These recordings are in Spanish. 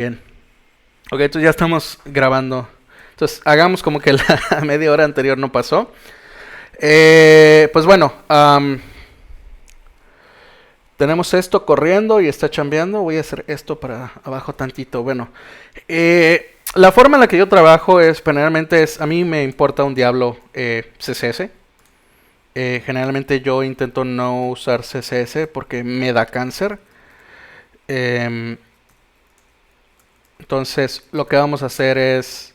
Bien. Ok, entonces ya estamos grabando. Entonces, hagamos como que la media hora anterior no pasó. Pues bueno, tenemos esto corriendo y está chambeando. Voy a hacer esto para abajo tantito. Bueno, la forma en la que yo trabajo es, generalmente a mí me importa un diablo CSS. Generalmente yo intento no usar CSS porque me da cáncer. Em, entonces, lo que vamos a hacer es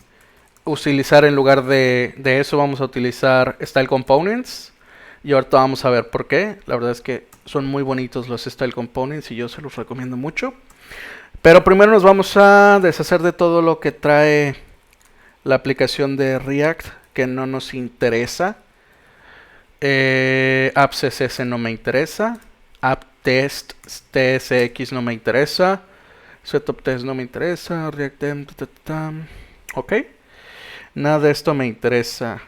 utilizar en lugar de eso, vamos a utilizar Style Components. Y ahorita vamos a ver por qué. La verdad es que son muy bonitos los Style Components y yo se los recomiendo mucho. Pero primero nos vamos a deshacer de todo lo que trae la aplicación de React que no nos interesa. AppCSS no me interesa. AppTest TSX no me interesa. SetupTest no me interesa. React. Ok. Nada de esto me interesa.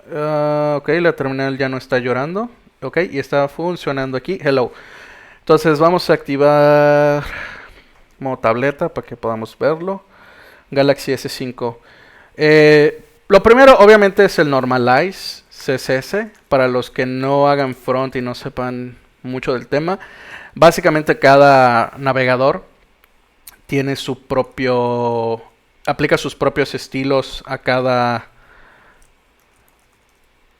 Ok, la terminal ya no está llorando. Ok, y está funcionando aquí. Hello. Entonces vamos a activar modo tableta para que podamos verlo. Galaxy S5. Lo primero obviamente es el Normalize CSS. Para los que no hagan front y no sepan mucho del tema. Básicamente cada navegador tiene su propio... aplica sus propios estilos a cada...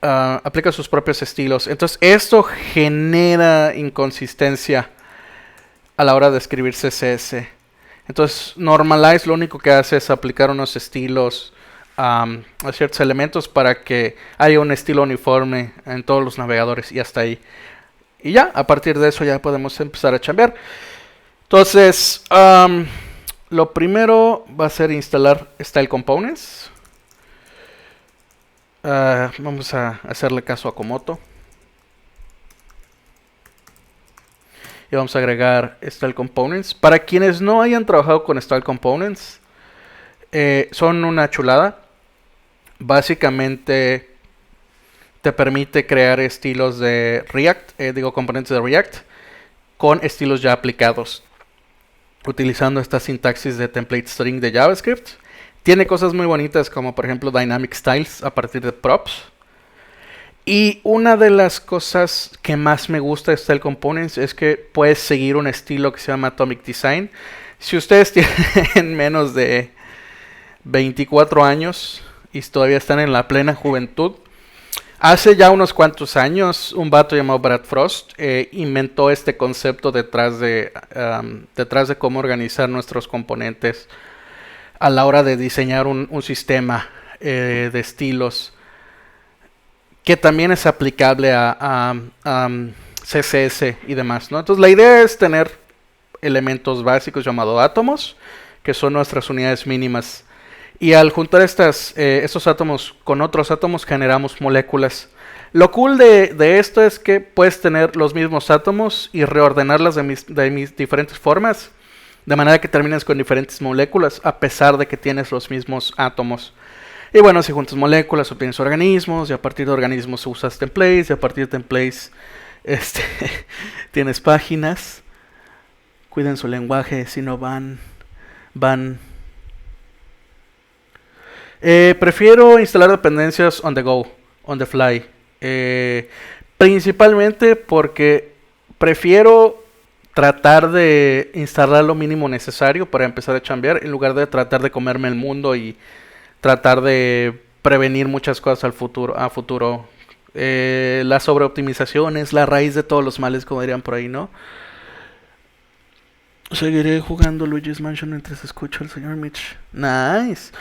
aplica sus propios estilos. Entonces esto genera inconsistencia a la hora de escribir CSS. Entonces Normalize lo único que hace es aplicar unos estilos a ciertos elementos para que haya un estilo uniforme en todos los navegadores y hasta ahí. Y ya, a partir de eso ya podemos empezar a chambear. Entonces, lo primero va a ser instalar Style Components. Vamos a hacerle caso a Komoto. Y vamos a agregar Style Components. Para quienes no hayan trabajado con Style Components, son una chulada. Básicamente te permite crear estilos de React, componentes de React, con estilos ya aplicados, utilizando esta sintaxis de template string de JavaScript. Tiene cosas muy bonitas como por ejemplo Dynamic Styles a partir de props. Y una de las cosas que más me gusta de Style Components es que puedes seguir un estilo que se llama Atomic Design. Si ustedes tienen menos de 24 años y todavía están en la plena juventud, hace ya unos cuantos años un vato llamado Brad Frost inventó este concepto detrás de cómo organizar nuestros componentes a la hora de diseñar un sistema de estilos que también es aplicable a CSS y demás, ¿no? Entonces la idea es tener elementos básicos llamados átomos, que son nuestras unidades mínimas. Y al juntar estos átomos con otros átomos generamos moléculas. Lo cool de esto es que puedes tener los mismos átomos y reordenarlas de mis diferentes formas, de manera que termines con diferentes moléculas a pesar de que tienes los mismos átomos. Y bueno, si juntas moléculas obtienes organismos, y a partir de organismos usas templates, y a partir de templates tienes páginas. Cuiden su lenguaje, si no van. Prefiero instalar dependencias on the go, on the fly. Principalmente porque prefiero tratar de instalar lo mínimo necesario para empezar a chambear en lugar de tratar de comerme el mundo y tratar de prevenir muchas cosas a futuro. La sobreoptimización es la raíz de todos los males, como dirían por ahí, ¿no? Seguiré jugando Luigi's Mansion mientras escucho al señor Mitch. Nice.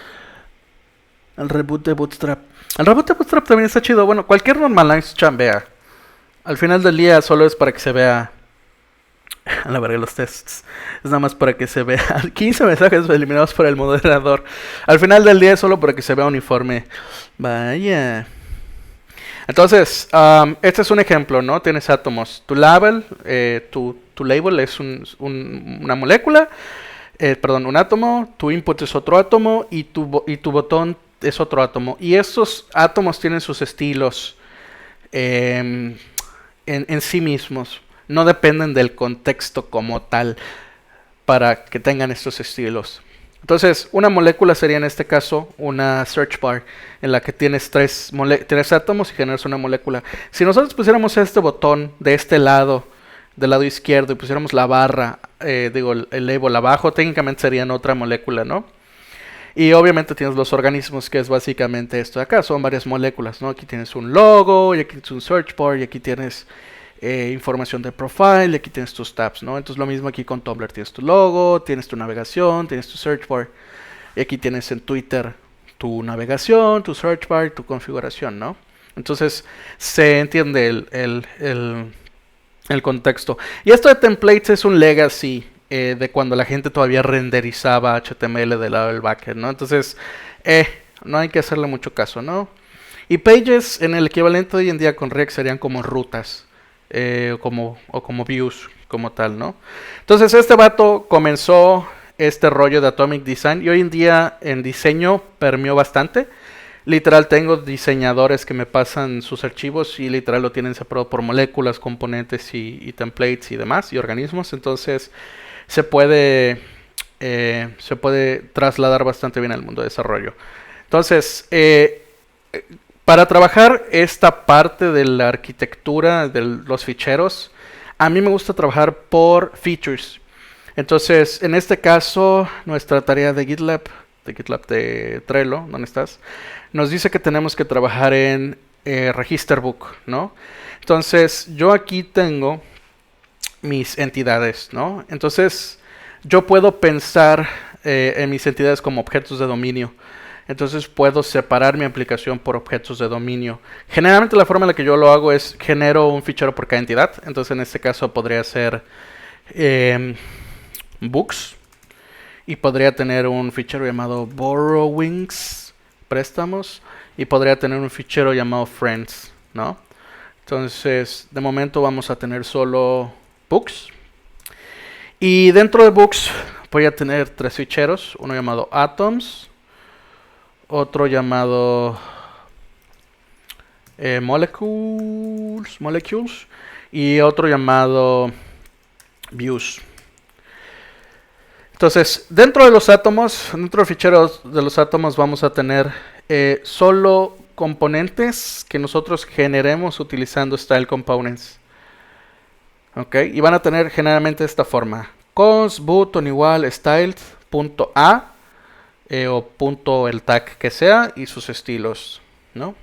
El reboot de Bootstrap. El reboot de Bootstrap también está chido. Bueno, cualquier Normalize chambea. Al final del día solo es para que se vea... A la verga los tests. Es nada más para que se vea. 15 mensajes eliminados por el moderador. Al final del día es solo para que se vea uniforme. Vaya. Entonces, este es un ejemplo, ¿no? Tienes átomos. Tu label, tu label es una molécula. Un átomo. Tu input es otro átomo. Y tu botón es otro átomo. Y estos átomos tienen sus estilos en sí mismos. No dependen del contexto como tal para que tengan estos estilos. Entonces, una molécula sería en este caso una search bar en la que tienes tres átomos y generas una molécula. Si nosotros pusiéramos este botón de este lado, del lado izquierdo, y pusiéramos la barra, el label abajo, técnicamente serían otra molécula, ¿no? Y obviamente tienes los organismos, que es básicamente esto de acá, son varias moléculas, ¿no? Aquí tienes un logo, y aquí tienes un search bar, y aquí tienes información de profile, y aquí tienes tus tabs, ¿no? Entonces lo mismo aquí con Tumblr, tienes tu logo, tienes tu navegación, tienes tu search bar, y aquí tienes en Twitter tu navegación, tu search bar, tu configuración, ¿no? Entonces se entiende el contexto. Y esto de templates es un legacy de cuando la gente todavía renderizaba HTML del lado del backend, ¿no? Entonces, no hay que hacerle mucho caso, ¿no? Y pages en el equivalente hoy en día con React serían como rutas, o como views, como tal, ¿no? Entonces este vato comenzó este rollo de Atomic Design y hoy en día en diseño permeó bastante. Literal tengo diseñadores que me pasan sus archivos y literal lo tienen separado por moléculas, componentes y templates y demás, y organismos. Entonces se puede trasladar bastante bien al mundo de desarrollo. Entonces, para trabajar esta parte de la arquitectura de los ficheros, a mí me gusta trabajar por features. Entonces, en este caso, nuestra tarea de GitLab de Trello, ¿dónde estás? Nos dice que tenemos que trabajar en Register Book, ¿no? Entonces, yo aquí tengo mis entidades, ¿no? Entonces, yo puedo pensar en mis entidades como objetos de dominio. Entonces puedo separar mi aplicación por objetos de dominio. Generalmente la forma en la que yo lo hago es genero un fichero por cada entidad. Entonces en este caso podría ser books. Y podría tener un fichero llamado borrowings, préstamos. Y podría tener un fichero llamado friends, ¿no? Entonces de momento vamos a tener solo books. Y dentro de books voy a tener tres ficheros. Uno llamado atoms. Otro llamado molecules y otro llamado views. Entonces, dentro de los átomos, dentro del fichero de los átomos vamos a tener solo componentes que nosotros generemos utilizando style components. ¿Ok? Y van a tener generalmente esta forma: const button igual styled.a o punto el tag que sea y sus estilos, ¿no?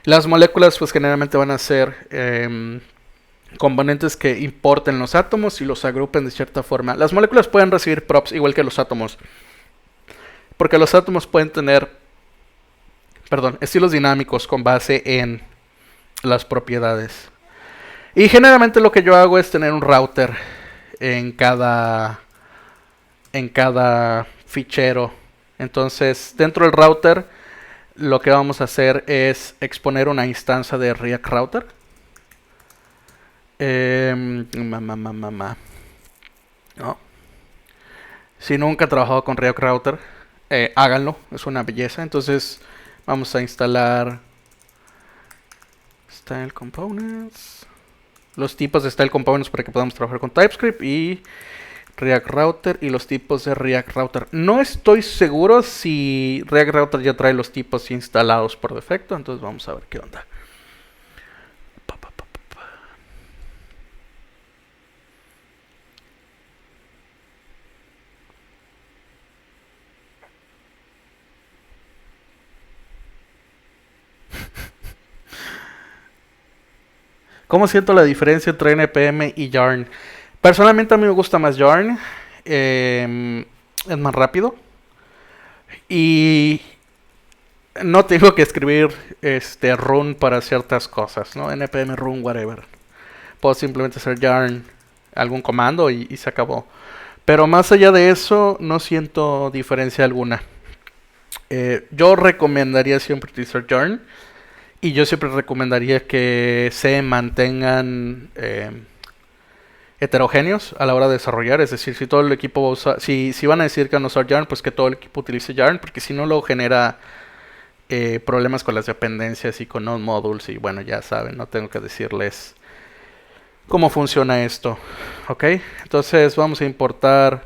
Las moléculas pues generalmente van a ser componentes que importen los átomos y los agrupen de cierta forma. Las moléculas pueden recibir props igual que los átomos, porque los átomos pueden tener, estilos dinámicos con base en las propiedades. Y generalmente lo que yo hago es tener un router en cada fichero. Entonces dentro del router lo que vamos a hacer es exponer una instancia de React Router. No. Si nunca he trabajado con React Router, háganlo, es una belleza. Entonces vamos a instalar Style Components, los tipos de Style Components para que podamos trabajar con TypeScript y React Router y los tipos de React Router. No estoy seguro si React Router ya trae los tipos instalados por defecto, entonces vamos a ver qué onda. ¿Cómo siento la diferencia entre NPM y Yarn? Personalmente a mí me gusta más Yarn. Es más rápido. Y no tengo que escribir run para ciertas cosas, ¿no? NPM run, whatever. Puedo simplemente hacer Yarn, algún comando y se acabó. Pero más allá de eso, no siento diferencia alguna. Yo recomendaría siempre utilizar Yarn. Y yo siempre recomendaría que se mantengan heterogéneos a la hora de desarrollar. Es decir, si todo el equipo va a usar, si van a decir que van a usar Yarn, pues que todo el equipo utilice Yarn, porque si no, luego genera problemas con las dependencias y con node modules. Y bueno, ya saben, no tengo que decirles cómo funciona esto. Ok, entonces vamos a importar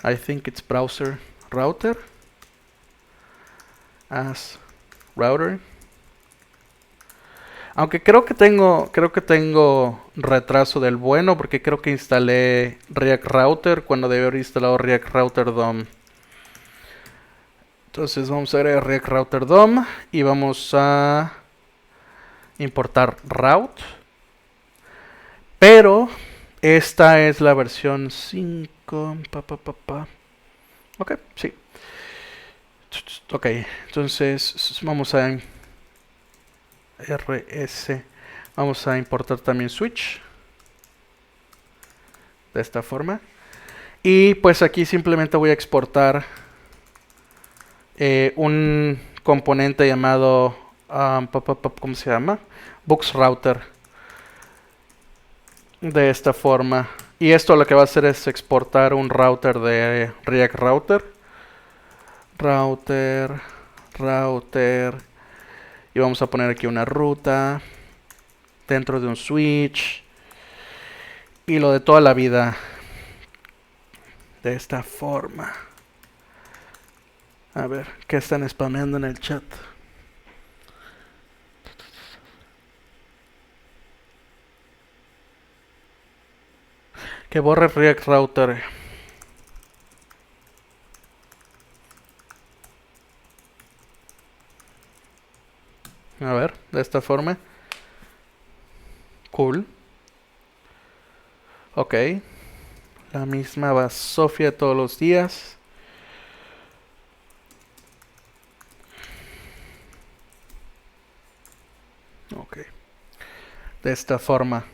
I think it's browser router as router. Aunque creo que tengo retraso del bueno, porque creo que instalé React Router cuando debí haber instalado React Router DOM. Entonces vamos a agregar React Router DOM y vamos a importar route. Pero esta es la versión 5. Ok, sí. Ok, entonces vamos a rs. Vamos a importar también switch. De esta forma. Y pues aquí simplemente voy a exportar un componente llamado ¿cómo se llama? Books Router. De esta forma. Y esto lo que va a hacer es exportar un router de React Router. Y vamos a poner aquí una ruta dentro de un switch. Y lo de toda la vida. De esta forma. A ver, ¿qué están spameando en el chat? Que borre React Router. A ver, de esta forma. Cool. Ok. La misma va Sofía todos los días. Ok. De esta forma.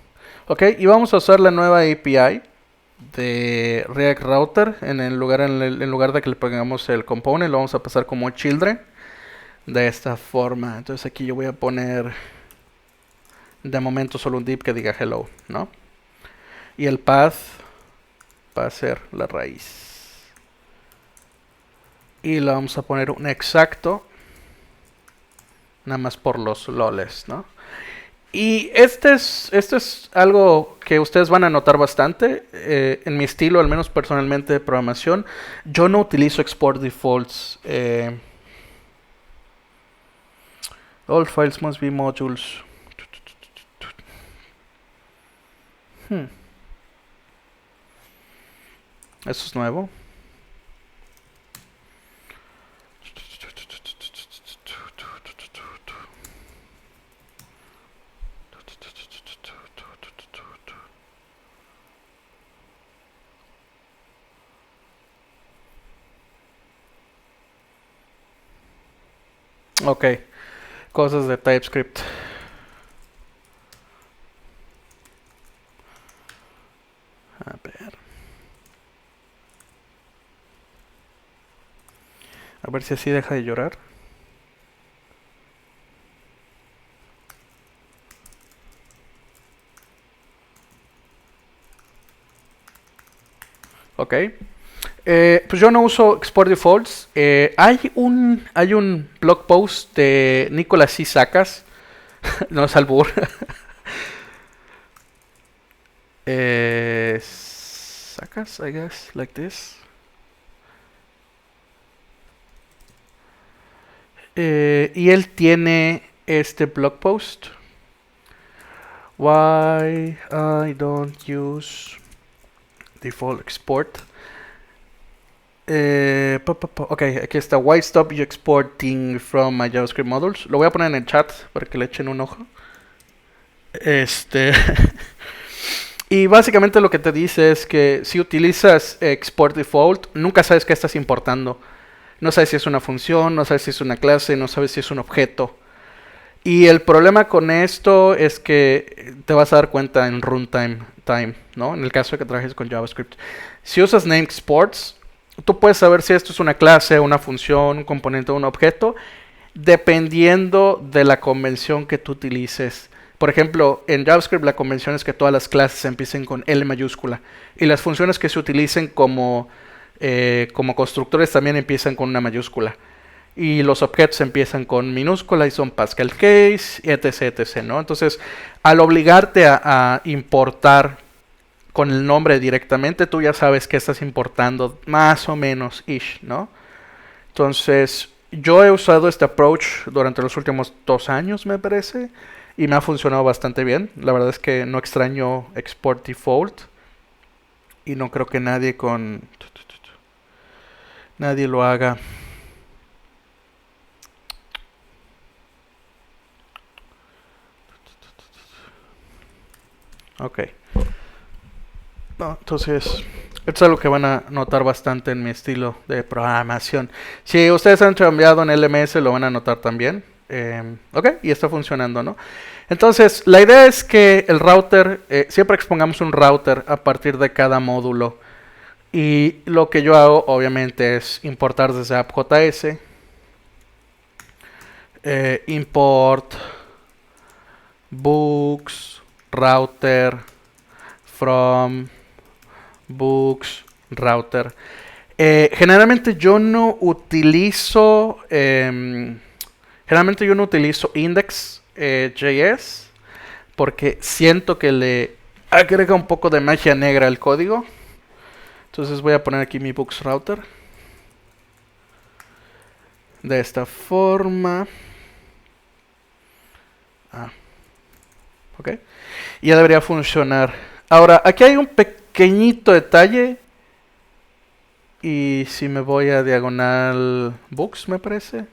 Ok, y vamos a usar la nueva API de React Router. En lugar de que le pongamos el component, lo vamos a pasar como children. De esta forma. Entonces aquí yo voy a poner de momento solo un div que diga hello, ¿no? Y el path va a ser la raíz. Y le vamos a poner un exacto. Nada más por los loles, ¿no? Y este es algo que ustedes van a notar bastante. En mi estilo, al menos personalmente de programación, yo no utilizo export defaults. All files must be modules. Eso es nuevo. Ok, cosas de TypeScript. A ver si así deja de llorar. Ok. Pues yo no uso export defaults. Hay un blog post de Nicolás C. Sacas. No es albur. Sacas, I guess, like this. Y él tiene este blog post. Why I don't use default export. Ok, aquí está. Why stop you exporting from my JavaScript modules? Lo voy a poner en el chat para que le echen un ojo. Y básicamente lo que te dice es que si utilizas export default, nunca sabes qué estás importando. No sabes si es una función, no sabes si es una clase, no sabes si es un objeto. Y el problema con esto es que te vas a dar cuenta en runtime, ¿no? En el caso de que trabajes con JavaScript. Si usas name exports, tú puedes saber si esto es una clase, una función, un componente o un objeto, dependiendo de la convención que tú utilices. Por ejemplo, en JavaScript la convención es que todas las clases empiecen con L mayúscula. Y las funciones que se utilicen como constructores también empiezan con una mayúscula. Y los objetos empiezan con minúscula y son Pascal case, etc, etc, ¿no? Entonces, al obligarte a importar con el nombre directamente, tú ya sabes que estás importando más o menos ish, ¿no? Entonces, yo he usado este approach durante los últimos 2 años, me parece, y me ha funcionado bastante bien. La verdad es que no extraño export default y no creo que nadie lo haga. Ok. No, entonces, esto es algo que van a notar bastante en mi estilo de programación. Si ustedes han cambiado en LMS, lo van a notar también. Ok, y está funcionando, ¿no? Entonces, la idea es que el router, siempre expongamos un router a partir de cada módulo. Y lo que yo hago, obviamente, es importar desde app.js. Import books router from books router. Generalmente yo no utilizo index.js porque siento que le agrega un poco de magia negra al código. Entonces voy a poner aquí mi books router de esta forma. Ok, y ya debería funcionar. Ahora, aquí hay un pequeñito detalle. Y si me voy a diagonal books, me parece.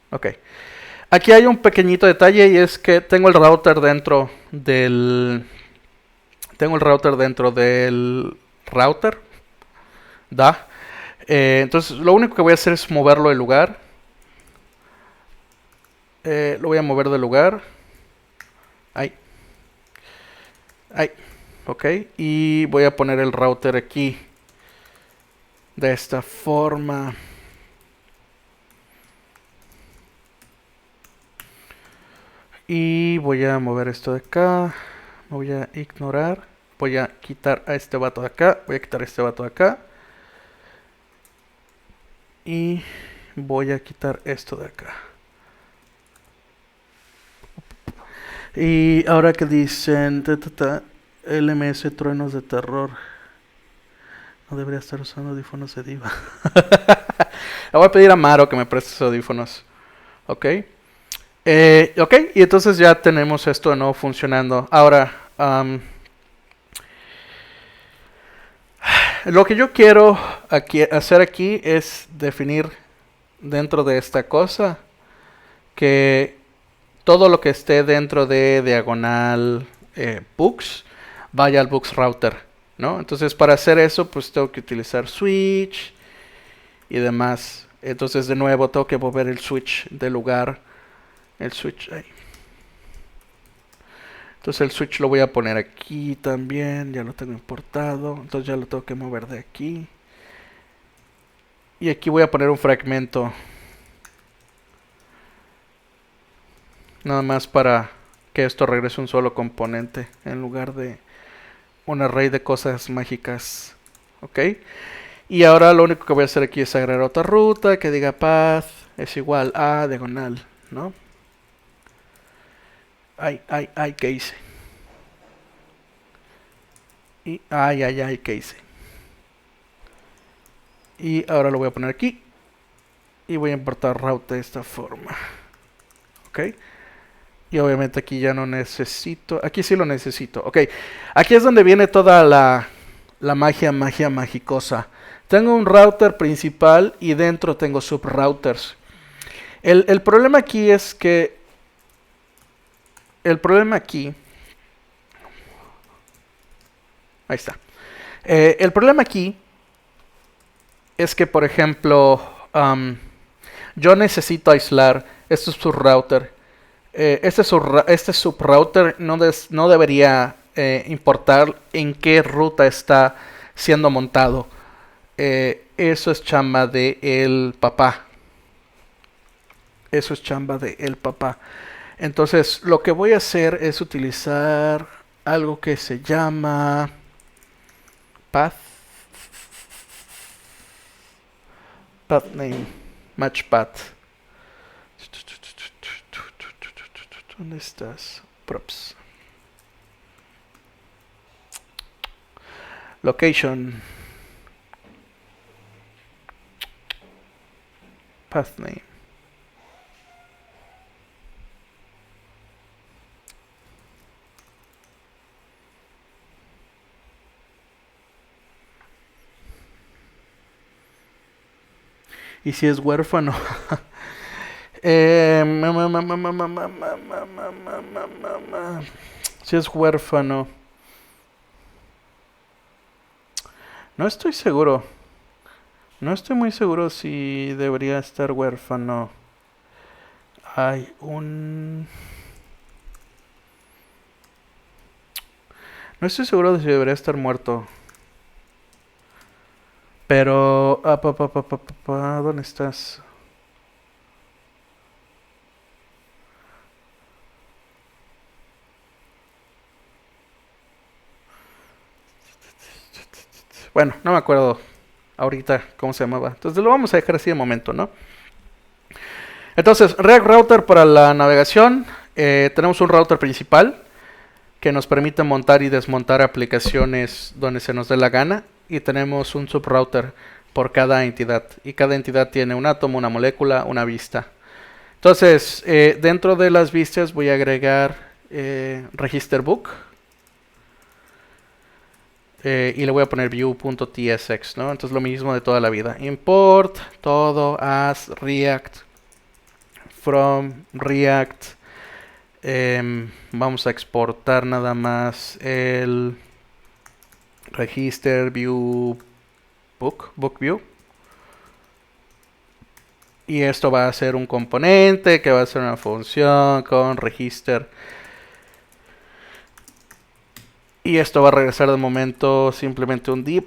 Ok. Aquí hay un pequeñito detalle y es que tengo el router dentro del... router. Entonces, lo único que voy a hacer es moverlo de lugar. Lo voy a mover de lugar. Ahí. Ahí. Ok. Y voy a poner el router aquí. De esta forma. Y voy a mover esto de acá. Me voy a ignorar. Voy a quitar a este vato de acá. Voy a quitar a este vato de acá. Y voy a quitar esto de acá. Y ahora que dicen LMS truenos de terror. No debería estar usando audífonos de diva. Le voy a pedir a Maro que me preste esos audífonos. Ok. Ok, y entonces ya tenemos esto de nuevo funcionando. Ahora, lo que yo quiero hacer aquí es definir dentro de esta cosa que todo lo que esté dentro de diagonal books vaya al books router, ¿no? Entonces para hacer eso pues tengo que utilizar switch y demás. Entonces de nuevo tengo que mover el switch de lugar. El switch ahí. Entonces el switch lo voy a poner aquí también. Ya lo tengo importado. Entonces ya lo tengo que mover de aquí. Y aquí voy a poner un fragmento. Nada más para que esto regrese un solo componente en lugar de un array de cosas mágicas. Ok. Y ahora lo único que voy a hacer aquí es agregar otra ruta que diga path es igual a diagonal, ¿no? Ay, ¿qué hice? Y ¿qué hice? Y ahora lo voy a poner aquí. Y voy a importar route de esta forma. Ok. Y obviamente aquí ya no necesito. Aquí sí lo necesito. Ok. Aquí es donde viene toda la magia magicosa. Tengo un router principal y dentro tengo subrouters. El problema aquí es que... El problema aquí... Ahí está. El problema aquí es que, por ejemplo, yo necesito aislar este subrouter. Este subrouter no debería importar en qué ruta está siendo montado. Eso es chamba de el papá. Eso es chamba de el papá. Entonces, lo que voy a hacer es utilizar algo que se llama path name, match path. ¿Dónde estás? Props. Location. Path name. Y si es huérfano. Si es huérfano. No estoy seguro. No estoy muy seguro si debería estar huérfano. Hay un... No estoy seguro de si debería estar muerto. Pero... ¿dónde estás? Bueno, no me acuerdo ahorita cómo se llamaba. Entonces lo vamos a dejar así de momento, ¿no? Entonces, React Router para la navegación. Tenemos un router principal que nos permite montar y desmontar aplicaciones donde se nos dé la gana. Y tenemos un subrouter por cada entidad. Y cada entidad tiene un átomo, una molécula, una vista. Entonces, dentro de las vistas voy a agregar register book. Y le voy a poner view.tsx, ¿no? Entonces lo mismo de toda la vida. Import todo as React from React. Vamos a exportar nada más el register view book view. Y esto va a ser un componente que va a ser una función con register. Y esto va a regresar de momento simplemente un div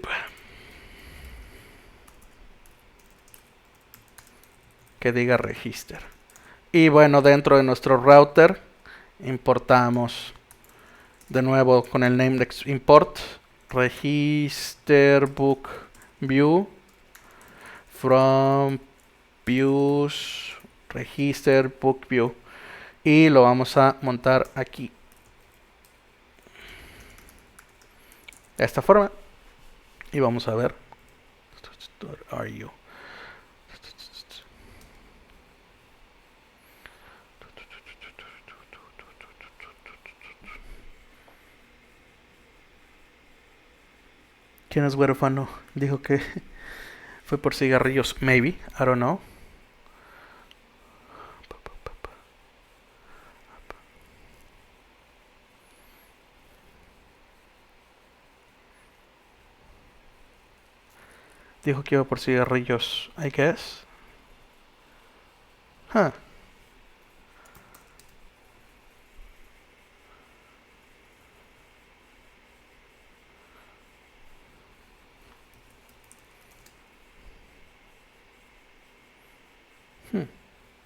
que diga register. Y bueno, dentro de nuestro router importamos de nuevo con el name de import register book view from views register book view. Y lo vamos a montar aquí. De esta forma. Y vamos a ver. Are you? ¿Quién es huérfano? Dijo que fue por cigarrillos. Maybe. I don't know. Dijo que iba por cigarrillos, I guess. Huh.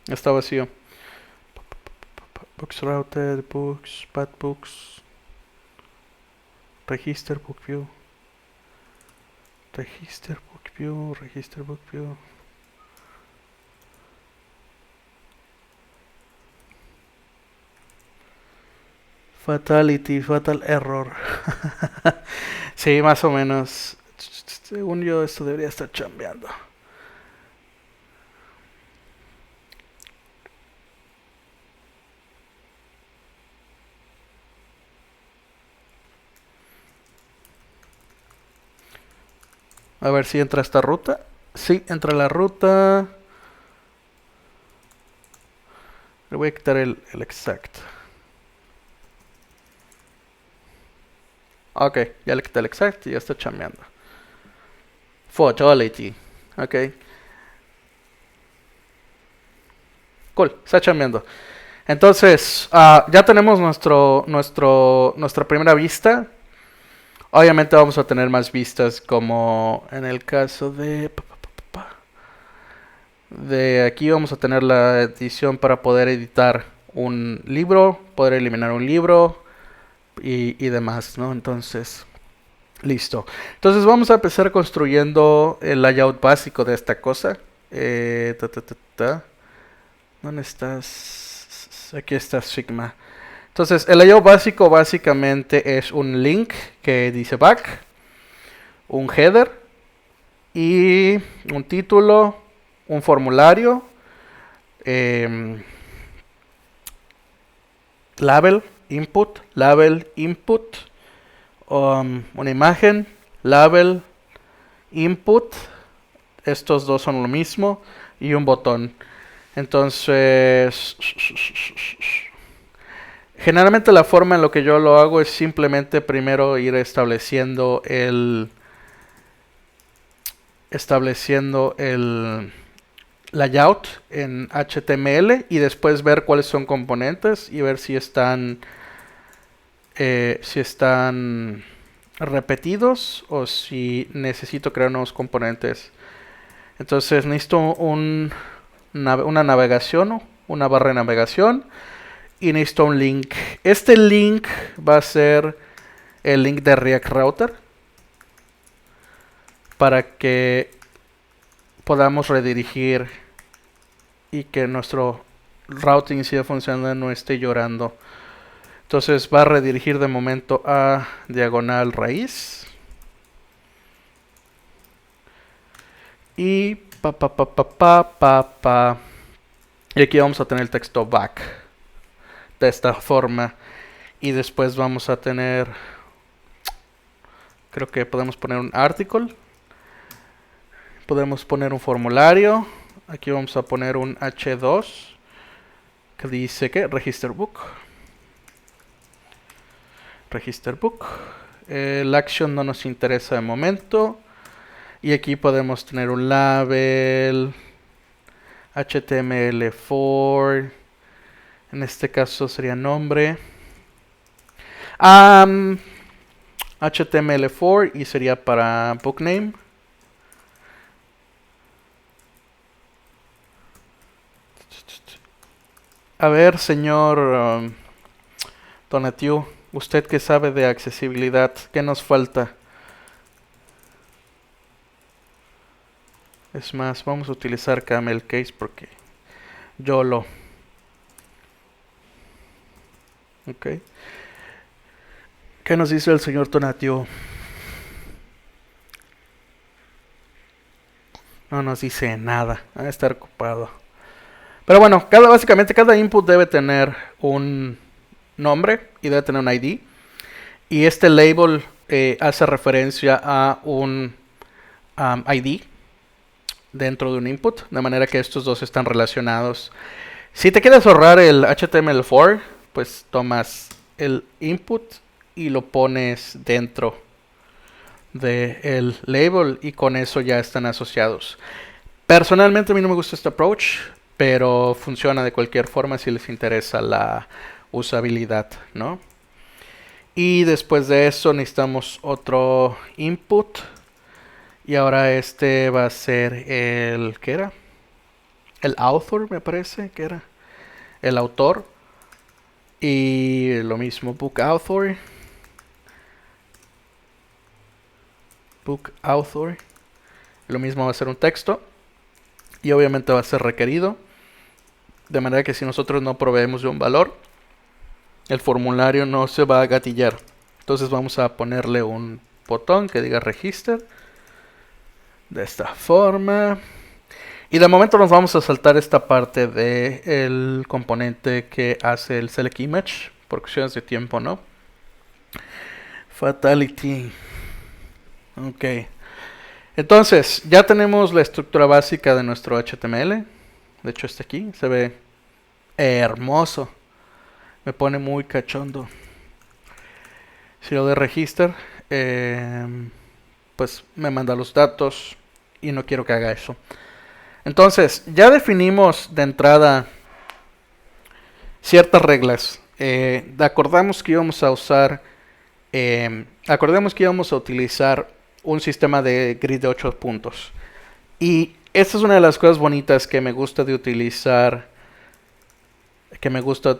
Está vacío. Books routed, books, bad books. Register book view. Register book view, register book view. Fatality, fatal error. Sí, más o menos. Según yo, esto debería estar chambeando. A ver si entra esta ruta. Sí, entra la ruta. Le voy a quitar el exact. Ok, ya le quité el exact y ya está chambeando. Fatality. Ok. Cool, está chambeando. Entonces, ya tenemos nuestra primera vista. Obviamente vamos a tener más vistas como en el caso de aquí vamos a tener la edición para poder editar un libro, poder eliminar un libro y demás, ¿no? Entonces, listo. Entonces vamos a empezar construyendo el layout básico de esta cosa. ¿Dónde estás? Aquí está Sigma. Entonces, el layout básico básicamente es un link que dice back, un header y un título, un formulario, label input, una imagen, label input, estos dos son lo mismo, y un botón. Entonces, generalmente la forma en lo que yo lo hago es simplemente primero ir estableciendo el layout en HTML y después ver cuáles son componentes y ver si están repetidos o si necesito crear nuevos componentes. Entonces necesito una navegación, una barra de navegación, y necesito un link. Este link va a ser el link de React Router para que podamos redirigir y que nuestro routing siga funcionando y no esté llorando. Entonces va a redirigir de momento a diagonal raíz. Y y aquí vamos a tener el texto back de esta forma. Y después vamos a tener, creo que podemos poner un article. Podemos poner un formulario. Aquí vamos a poner un H2 que dice que register book. El action no nos interesa de momento. Y aquí podemos tener un label, HTML4, en este caso sería nombre, HTML4 y sería para book name. A ver, señor Donatiu, usted que sabe de accesibilidad, ¿qué nos falta? Es más, vamos a utilizar camel case porque yo lo... Ok. ¿Qué nos dice el señor Tonatio? No nos dice nada. Va a estar ocupado. Pero bueno, básicamente cada input debe tener un nombre y debe tener un ID. Y este label hace referencia a un ID dentro de un input, de manera que estos dos están relacionados. Si te quieres ahorrar el HTML4, pues tomas el input y lo pones dentro del label y con eso ya están asociados. Personalmente a mí no me gusta este approach, pero funciona de cualquier forma si les interesa la usabilidad, ¿no? Y después de eso necesitamos otro input. Y ahora este va a ser el... ¿qué era? El author, me parece que era. El autor. Y lo mismo, book author. Lo mismo va a ser un texto. Y obviamente va a ser requerido. De manera que si nosotros no proveemos de un valor, el formulario no se va a gatillar. Entonces vamos a ponerle un botón que diga register. De esta forma. Y de momento nos vamos a saltar esta parte del componente que hace el select image. Por cuestiones de tiempo, ¿no? Fatality. Ok. Entonces, ya tenemos la estructura básica de nuestro HTML. De hecho, este aquí se ve hermoso. Me pone muy cachondo. Si lo de register, pues me manda los datos y no quiero que haga eso. Entonces, ya definimos de entrada ciertas reglas. Acordamos que íbamos a utilizar un sistema de grid de 8 puntos. Y esta es una de las cosas bonitas que me gusta de utilizar. Que me gusta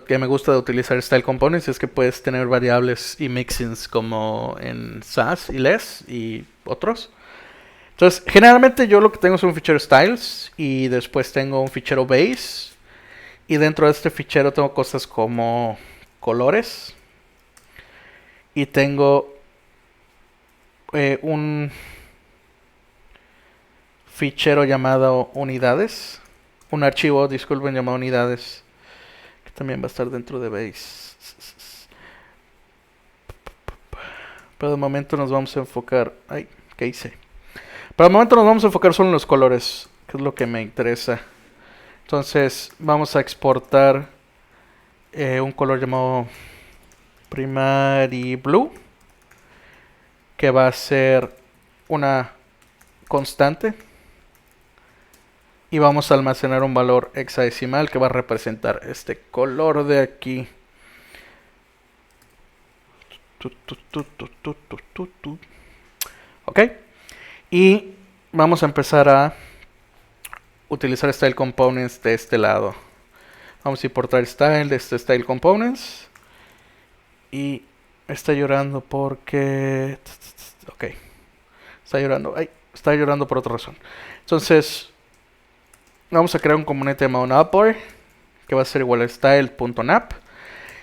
de utilizar Style Components es que puedes tener variables y mixins como en Sass y Less y otros. Entonces, generalmente yo lo que tengo es un fichero styles y después tengo un fichero base. Y dentro de este fichero tengo cosas como colores. Y tengo un fichero llamado unidades, un archivo, disculpen, llamado unidades, que también va a estar dentro de Base. Pero de momento nos vamos a enfocar, ay, ¿qué hice? Pero de momento nos vamos a enfocar solo en los colores, que es lo que me interesa. Entonces vamos a exportar un color llamado Primary Blue, que va a ser una constante, y vamos a almacenar un valor hexadecimal que va a representar este color de aquí. Ok, y vamos a empezar a utilizar Style Components de este lado. Vamos a importar Style de este Style Components, y está llorando porque... ok, está llorando, ay, está llorando por otra razón. Entonces vamos a crear un componente llamado NavBar, que va a ser igual a style.nav,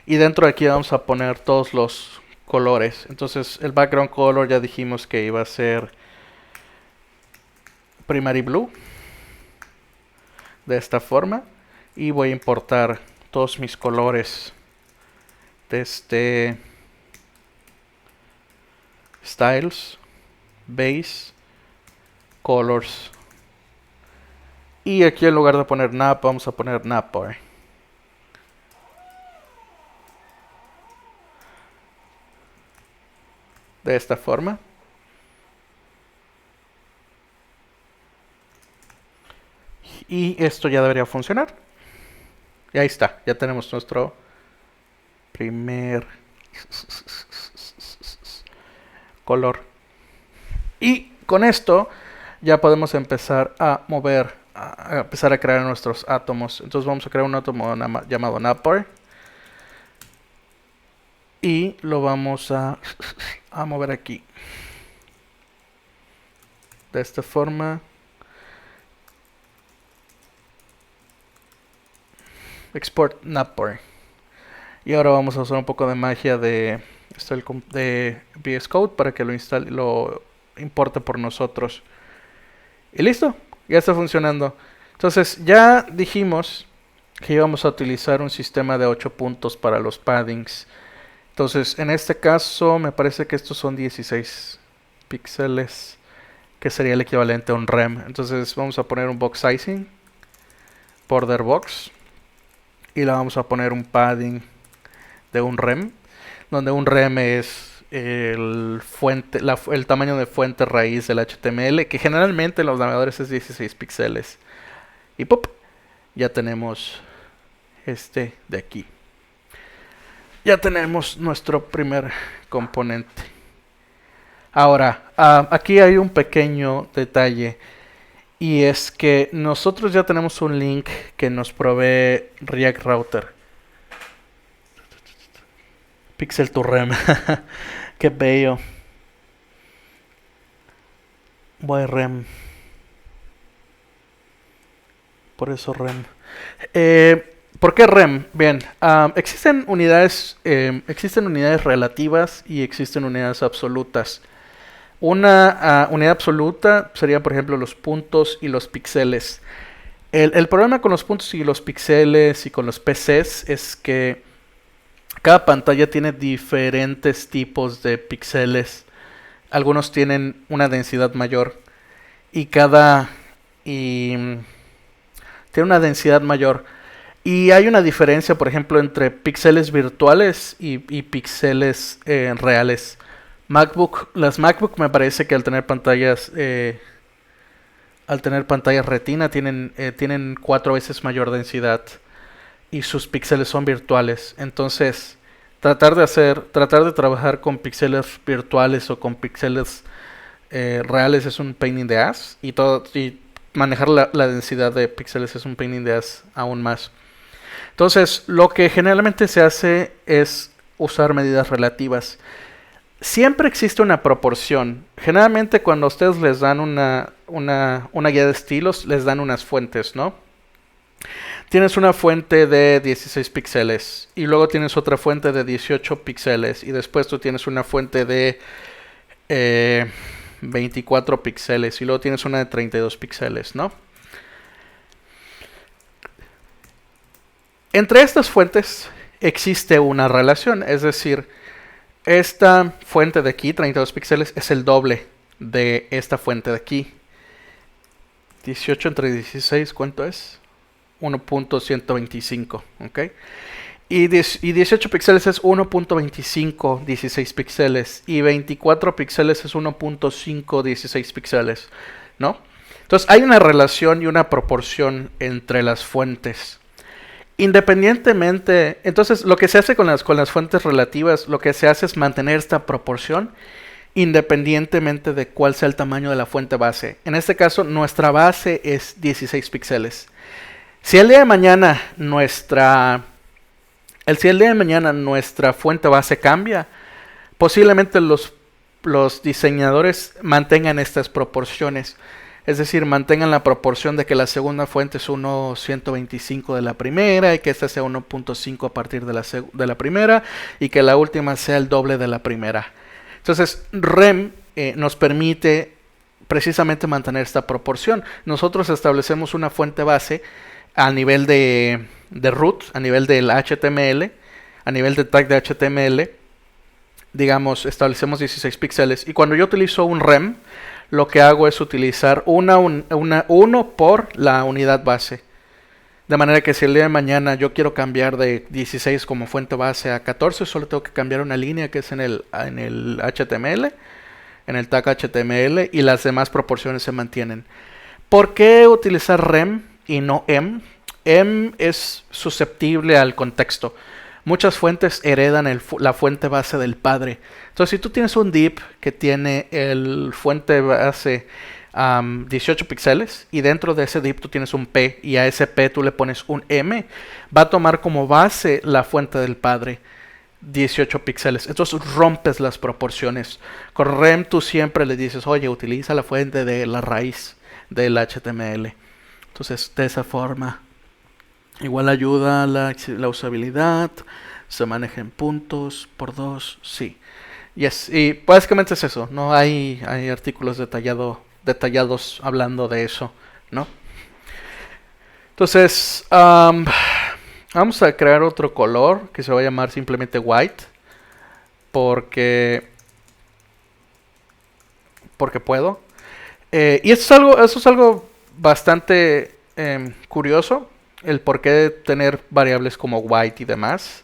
y dentro de aquí vamos a poner todos los colores. Entonces el background color ya dijimos que iba a ser Primary Blue, de esta forma, y voy a importar todos mis colores de este Styles, Base, Colors, y aquí en lugar de poner nav vamos a poner NavBar. De esta forma. Y esto ya debería funcionar. Y ahí está, ya tenemos nuestro primer color. Y con esto ya podemos empezar a mover, a empezar a crear nuestros átomos. Entonces vamos a crear un átomo llamado NavBar, y lo vamos a mover aquí de esta forma. Export NavBar. Y ahora vamos a usar un poco de magia de VS Code para que lo instale, lo importe por nosotros. Y listo, ya está funcionando. Entonces ya dijimos que íbamos a utilizar un sistema de 8 puntos para los paddings. Entonces en este caso me parece que estos son 16 píxeles, que sería el equivalente a un rem. Entonces vamos a poner un box sizing, border box, y le vamos a poner un padding de un rem, donde un rem es el tamaño de fuente raíz del HTML, que generalmente en los navegadores es 16 píxeles. Y ¡pop! Ya tenemos este de aquí. Ya tenemos nuestro primer componente. Ahora, aquí hay un pequeño detalle, y es que nosotros ya tenemos un link que nos provee React Router. Pixel to Rem. Qué bello. Rem. Por eso Rem. ¿Por qué Rem? Bien, existen unidades relativas y existen unidades absolutas. Una unidad absoluta sería, por ejemplo, los puntos y los píxeles. El problema con los puntos y los píxeles y con los PCs es que cada pantalla tiene diferentes tipos de píxeles. Algunos tienen una densidad mayor tiene una densidad mayor. Y hay una diferencia, por ejemplo, entre píxeles virtuales y píxeles reales. Las MacBook me parece que al tener pantallas retina tienen 4 veces mayor densidad, y sus píxeles son virtuales. Entonces tratar de trabajar con píxeles virtuales o con píxeles reales es un pain in the ass, y manejar la densidad de píxeles es un pain in the ass aún más. Entonces lo que generalmente se hace es usar medidas relativas. Siempre existe una proporción. Generalmente cuando a ustedes les dan una guía de estilos, les dan unas fuentes, ¿no? Tienes una fuente de 16 píxeles, y luego tienes otra fuente de 18 píxeles, y después tú tienes una fuente de eh, 24 píxeles y luego tienes una de 32 píxeles, ¿no? Entre estas fuentes existe una relación, es decir, esta fuente de aquí, 32 píxeles, es el doble de esta fuente de aquí. 18 entre 16, ¿cuánto es? 1.125, ¿ok? Y 18 píxeles es 1.25, 16 píxeles. Y 24 píxeles es 1.5, 16 píxeles, ¿no? Entonces hay una relación y una proporción entre las fuentes. Independientemente, entonces lo que se hace con las fuentes relativas, lo que se hace es mantener esta proporción independientemente de cuál sea el tamaño de la fuente base. En este caso, nuestra base es 16 píxeles. Si el día de mañana nuestra fuente base cambia, posiblemente los diseñadores mantengan estas proporciones. Es decir, mantengan la proporción de que la segunda fuente es 1.125 de la primera y que esta sea 1.5 a partir de la primera y que la última sea el doble de la primera. Entonces, REM nos permite precisamente mantener esta proporción. Nosotros establecemos una fuente base a nivel de root, a nivel del HTML, a nivel de tag de HTML. Digamos, establecemos 16 píxeles. Y cuando yo utilizo un REM, lo que hago es utilizar 1 por la unidad base. De manera que si el día de mañana yo quiero cambiar de 16 como fuente base a 14, solo tengo que cambiar una línea que es en el HTML, en el tag HTML, y las demás proporciones se mantienen. ¿Por qué utilizar REM y no EM? EM es susceptible al contexto. Muchas fuentes heredan la fuente base del padre. Entonces, si tú tienes un div que tiene el fuente base 18 píxeles y dentro de ese div tú tienes un P y a ese P tú le pones un M, va a tomar como base la fuente del padre 18 píxeles. Entonces rompes las proporciones. Con REM tú siempre le dices, oye, utiliza la fuente de la raíz del HTML. Entonces, de esa forma, igual ayuda a la usabilidad, se maneja en puntos por 2, sí. Yes. Y básicamente es eso, no hay artículos detallados hablando de eso, ¿no? Entonces, vamos a crear otro color que se va a llamar simplemente white, porque puedo. Y eso es algo bastante curioso, el por qué tener variables como white y demás.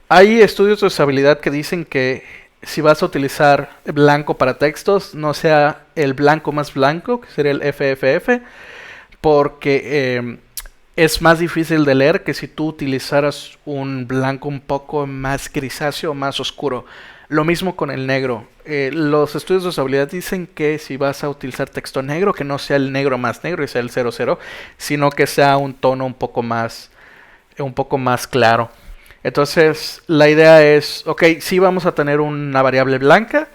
Hay estudios de usabilidad que dicen que si vas a utilizar blanco para textos, no sea el blanco más blanco, que sería el FFF, porque es más difícil de leer que si tú utilizaras un blanco un poco más grisáceo, más oscuro. Lo mismo con el negro. Los estudios de usabilidad dicen que si vas a utilizar texto negro, que no sea el negro más negro y sea el 00, sino que sea un tono un poco más claro. Entonces, la idea es, ok, sí vamos a tener una variable blanca,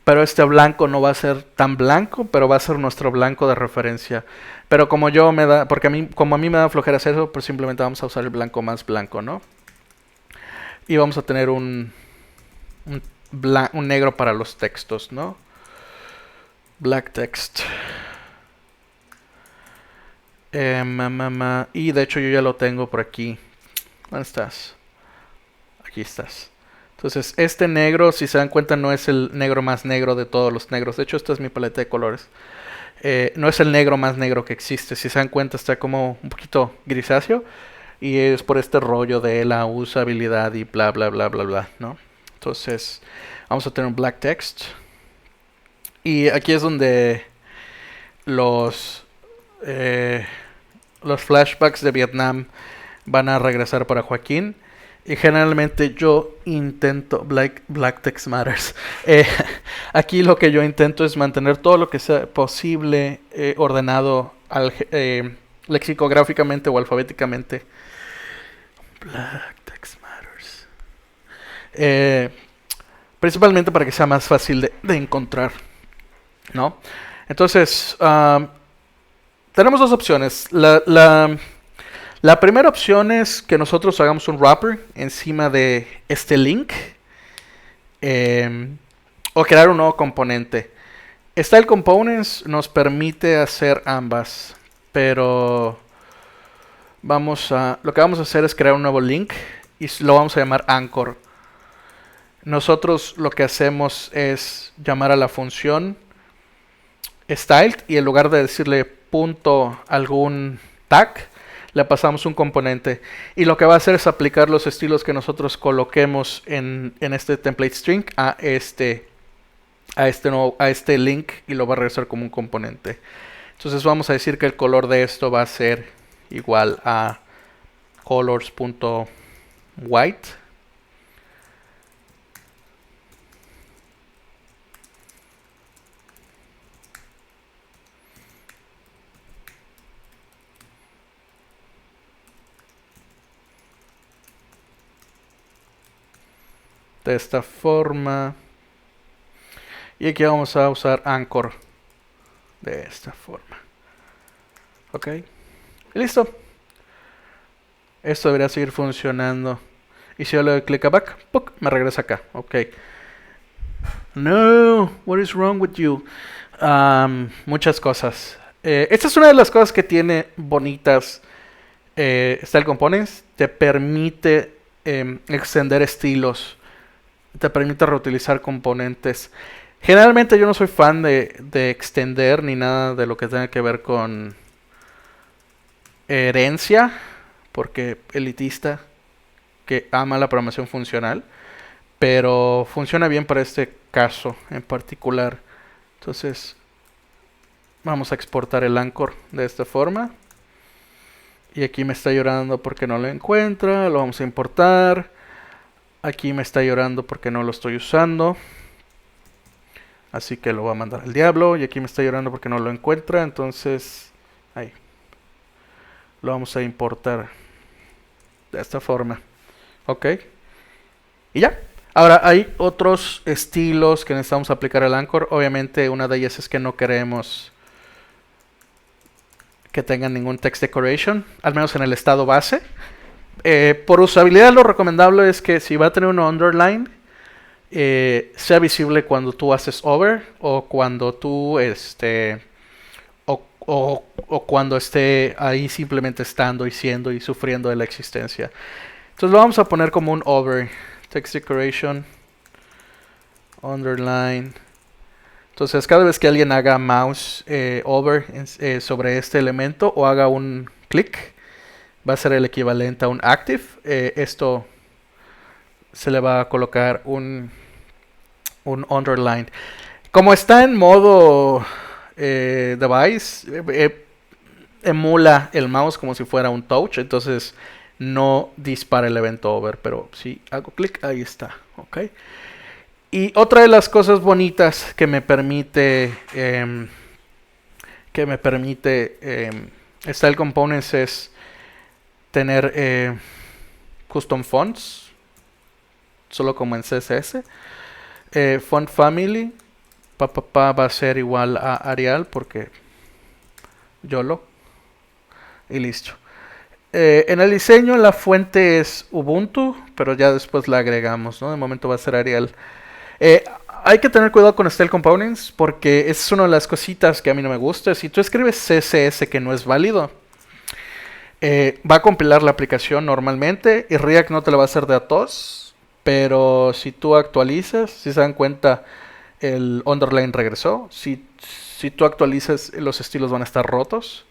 pero este blanco no va a ser tan blanco, pero va a ser nuestro blanco de referencia. Pero como como a mí me da flojera hacer eso, pues simplemente vamos a usar el blanco más blanco, ¿no? Y vamos a tener un negro para los textos, ¿no? Black text. Y de hecho yo ya lo tengo por aquí. ¿Dónde estás? Aquí estás. Entonces este negro, si se dan cuenta, no es el negro más negro de todos los negros. De hecho, esta es mi paleta de colores. No es el negro más negro que existe. Si se dan cuenta, está como un poquito grisáceo. Y es por este rollo de la usabilidad y bla bla bla bla bla, ¿no? Entonces vamos a tener un black text. Y aquí es donde los flashbacks de Vietnam van a regresar para Joaquín. Y generalmente yo intento, Black Text Matters, aquí lo que yo intento es mantener todo lo que sea posible ordenado lexicográficamente o alfabéticamente. Black Text Matters. Principalmente para que sea más fácil de encontrar, ¿no? Entonces, tenemos dos opciones. La primera opción es que nosotros hagamos un wrapper encima de este link. o crear un nuevo componente. Style Components nos permite hacer ambas, pero lo que vamos a hacer es crear un nuevo link y lo vamos a llamar Anchor. Nosotros lo que hacemos es llamar a la función styled y en lugar de decirle punto algún tag, le pasamos un componente. Y lo que va a hacer es aplicar los estilos que nosotros coloquemos en este template string a este link y lo va a regresar como un componente. Entonces vamos a decir que el color de esto va a ser igual a colors.white. De esta forma. Y aquí vamos a usar Anchor de esta forma. Ok. Y listo. Esto debería seguir funcionando. Y si yo le doy clic a back, ¡puc!, me regresa acá. Ok. No, what is wrong with you? Muchas cosas. Esta es una de las cosas que tiene bonitas Style Components. Te permite extender estilos. Te permite reutilizar componentes. Generalmente yo no soy fan de extender ni nada de lo que tenga que ver con herencia, porque elitista que ama la programación funcional, pero funciona bien para este caso en particular. Entonces vamos a exportar el Anchor de esta forma y aquí me está llorando porque no lo encuentra. Lo vamos a importar. Aquí me está llorando porque no lo estoy usando, así que lo voy a mandar al diablo. Y aquí me está llorando porque no lo encuentra, entonces ahí lo vamos a importar de esta forma. Ok, y ya. Ahora hay otros estilos que necesitamos aplicar al Anchor. Obviamente una de ellas es que no queremos que tengan ningún text decoration, al menos en el estado base. Por usabilidad lo recomendable es que si va a tener un underline, sea visible cuando tú haces over o cuando tú o cuando esté ahí simplemente estando y siendo y sufriendo de la existencia. Entonces lo vamos a poner como un over. Text decoration underline. Entonces cada vez que alguien haga mouse over sobre este elemento o haga un clic, va a ser el equivalente a un active. Esto se le va a colocar un underline. Como está en modo device, emula el mouse como si fuera un touch, entonces no dispara el evento over, pero si hago clic, ahí está. Ok. Y otra de las cosas bonitas que me permite Style Components es tener custom fonts, solo como en CSS. Font family va a ser igual a Arial porque YOLO y listo. En el diseño la fuente es Ubuntu, pero ya después la agregamos, ¿no? De momento va a ser Arial. Hay que tener cuidado con Style Components porque es una de las cositas que a mí no me gusta. Si tú escribes CSS que no es válido, va a compilar la aplicación normalmente y React no te lo va a hacer de a tos. Pero si tú actualizas, si se dan cuenta, el underline regresó. Si tú actualizas, los estilos van a estar rotos.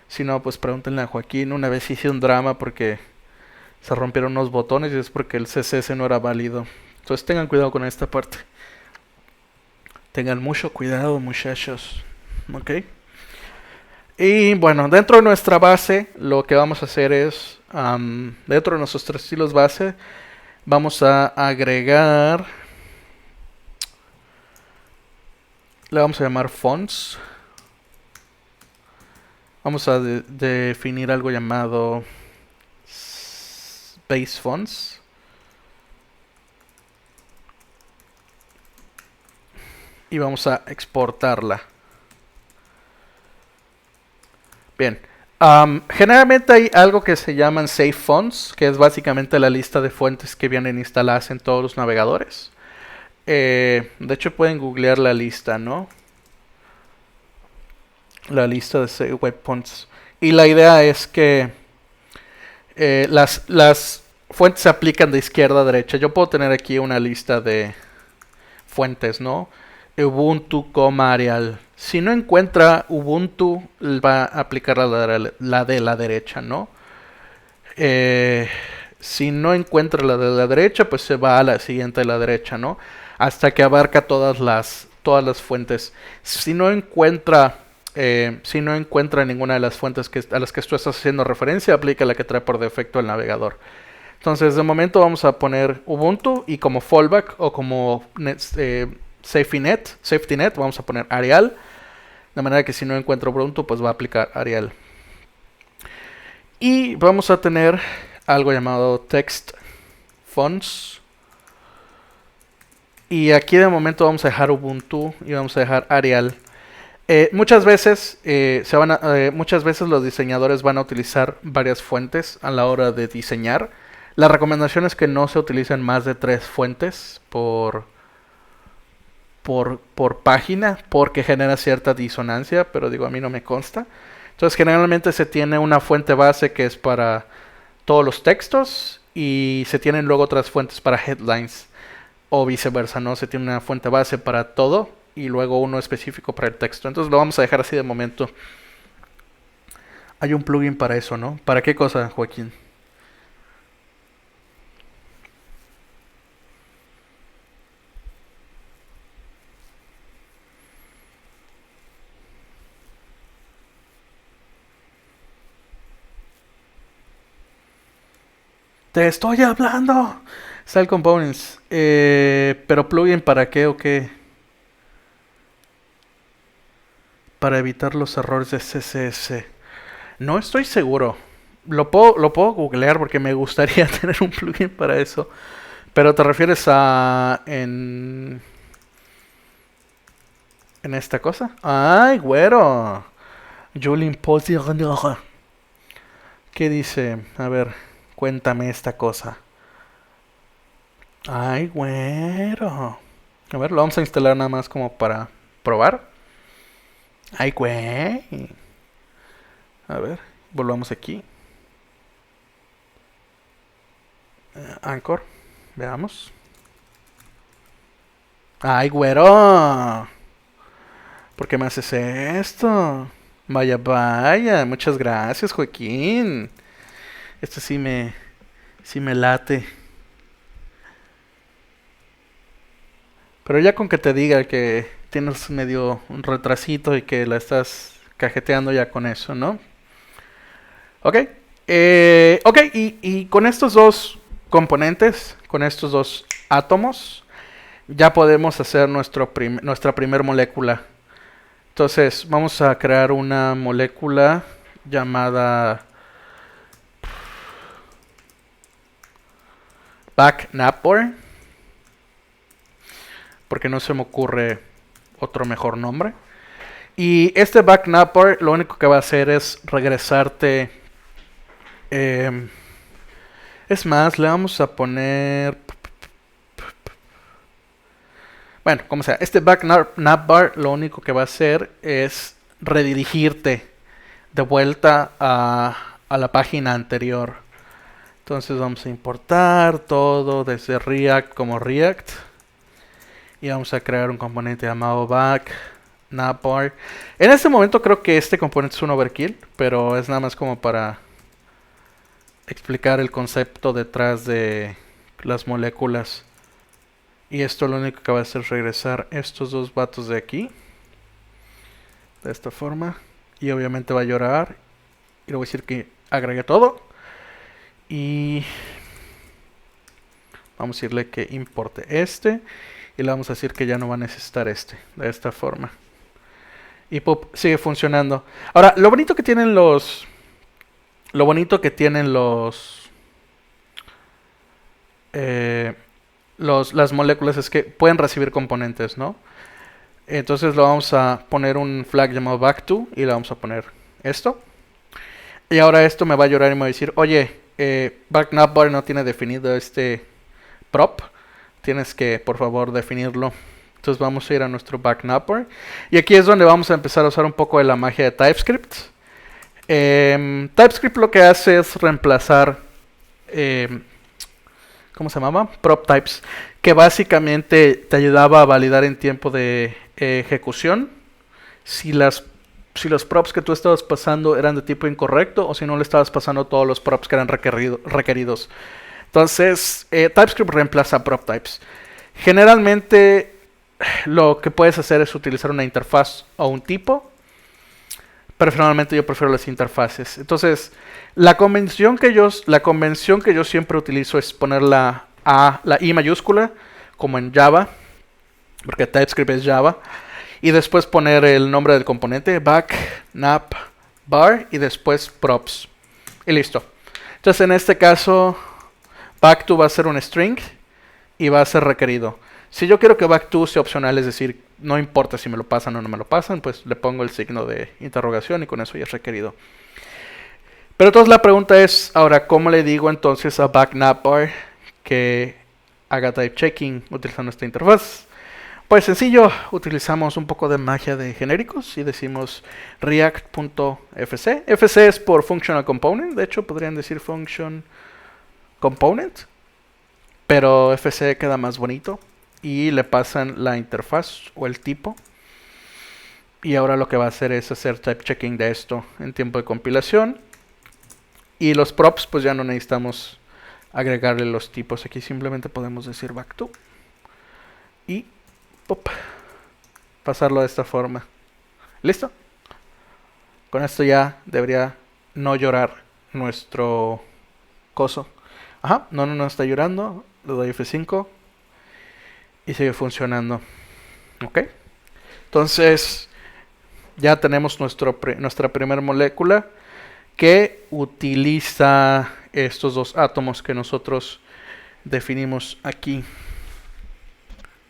Si no, pues pregúntenle a Joaquín. Una vez hice un drama porque se rompieron unos botones y es porque el CSS no era válido. Entonces tengan cuidado con esta parte. Tengan mucho cuidado, muchachos. Ok. Y bueno, dentro de nuestra base, lo que vamos a hacer es, dentro de nuestros tres estilos base, vamos a agregar, le vamos a llamar fonts. Vamos a definir algo llamado base fonts. Y vamos a exportarla. Bien. Generalmente hay algo que se llaman save fonts, que es básicamente la lista de fuentes que vienen instaladas en todos los navegadores. De hecho pueden googlear la lista, ¿no? La lista de webpoints. Y la idea es que las fuentes se aplican de izquierda a derecha. Yo puedo tener aquí una lista de fuentes, ¿no? Ubuntu, Arial. Si no encuentra Ubuntu, va a aplicar la de la derecha, ¿no? Si no encuentra la de la derecha, pues se va a la siguiente de la derecha, ¿no? Hasta que abarca todas las fuentes. Si no encuentra ninguna de las fuentes a las que tú estás haciendo referencia, aplica la que trae por defecto el navegador. Entonces, de momento vamos a poner Ubuntu y como fallback o como safety net, vamos a poner Arial. De manera que si no encuentro Ubuntu, pues va a aplicar Arial. Y vamos a tener algo llamado text fonts. Y aquí de momento vamos a dejar Ubuntu y vamos a dejar Arial. Muchas veces los diseñadores van a utilizar varias fuentes a la hora de diseñar. La recomendación es que no se utilicen más de 3 fuentes por página, porque genera cierta disonancia, pero digo, a mí no me consta. Entonces generalmente se tiene una fuente base que es para todos los textos y se tienen luego otras fuentes para headlines o viceversa, ¿no? Se tiene una fuente base para todo y luego uno específico para el texto. Entonces lo vamos a dejar así de momento. Hay un plugin para eso, ¿no? ¿Para qué cosa, Joaquín? Te estoy hablando. Style Components. Pero plugin para qué o qué? Para evitar los errores de CSS. No estoy seguro. Lo puedo googlear porque me gustaría tener un plugin para eso. Pero te refieres a en esta cosa. Ay, güero. Julien Posey. ¿Qué dice? A ver, cuéntame esta cosa. Ay, güero. A ver, lo vamos a instalar nada más como para probar. Ay, güey. A ver, volvamos aquí. Anchor. Veamos. Ay, güero. ¿Por qué me haces esto? Vaya, vaya. Muchas gracias, Joaquín. Esto sí me late. Pero ya con que te diga que tienes medio un retrasito y que la estás cajeteando ya con eso, ¿no? Ok. Ok, y con estos dos componentes, con estos dos átomos, ya podemos hacer nuestra primer molécula. Entonces, vamos a crear una molécula llamada BACNAPOR, porque no se me ocurre otro mejor nombre. Y este BACNAPOR lo único que va a hacer es regresarte. Es más, le vamos a poner. Bueno, como sea, este BACNAPOR lo único que va a hacer es redirigirte de vuelta a la página anterior. Entonces vamos a importar todo desde React como React. Y vamos a crear un componente llamado BACNAPOR. En este momento creo que este componente es un overkill, pero es nada más como para explicar el concepto detrás de las moléculas. Y esto lo único que va a hacer es regresar estos dos vatos de aquí. De esta forma. Y obviamente va a llorar. Y le voy a decir que agregue todo. Y vamos a decirle que importe este. Y le vamos a decir que ya no va a necesitar este. De esta forma. Y pop, sigue funcionando. Ahora, lo bonito que tienen los las moléculas es que pueden recibir componentes, ¿no? Entonces lo vamos a poner un flag llamado back2 y le vamos a poner esto. Y ahora esto me va a llorar y me va a decir, oye, BACNAPOR no tiene definido este prop. tienes que, por favor, definirlo. Entonces vamos a ir a nuestro backnapper. Y aquí es donde vamos a empezar a usar un poco de la magia de TypeScript. TypeScript lo que hace es reemplazar, ¿cómo se llamaba? Prop types, que básicamente te ayudaba a validar en tiempo de ejecución si los props que tú estabas pasando eran de tipo incorrecto o si no le estabas pasando todos los props que eran requeridos. Entonces, TypeScript reemplaza prop types. Generalmente, lo que puedes hacer es utilizar una interfaz o un tipo, pero finalmente yo prefiero las interfaces. Entonces, la convención que yo siempre utilizo es poner la I mayúscula, como en Java, porque TypeScript es Java, y después poner el nombre del componente, back, nap, bar, y después props. Y listo. Entonces, en este caso, back2 va a ser un string y va a ser requerido. Si yo quiero que back2 sea opcional, es decir, no importa si me lo pasan o no me lo pasan, pues le pongo el signo de interrogación y con eso ya es requerido. Pero entonces la pregunta es, ahora, ¿cómo le digo entonces a backNapBar que haga type checking utilizando esta interfaz? Pues sencillo, utilizamos un poco de magia de genéricos y decimos react.fc. FC es por Functional Component, de hecho podrían decir Function Component, pero FC queda más bonito. Y le pasan la interfaz o el tipo. Y ahora lo que va a hacer es hacer type checking de esto en tiempo de compilación. Y los props, pues ya no necesitamos agregarle los tipos. Aquí simplemente podemos decir back2. Y pop, pasarlo de esta forma. ¿Listo? Con esto ya debería no llorar nuestro coso. Ajá, no está llorando. Le doy F5. Y sigue funcionando. Ok. Entonces, ya tenemos nuestra primera molécula que utiliza estos dos átomos que nosotros definimos aquí.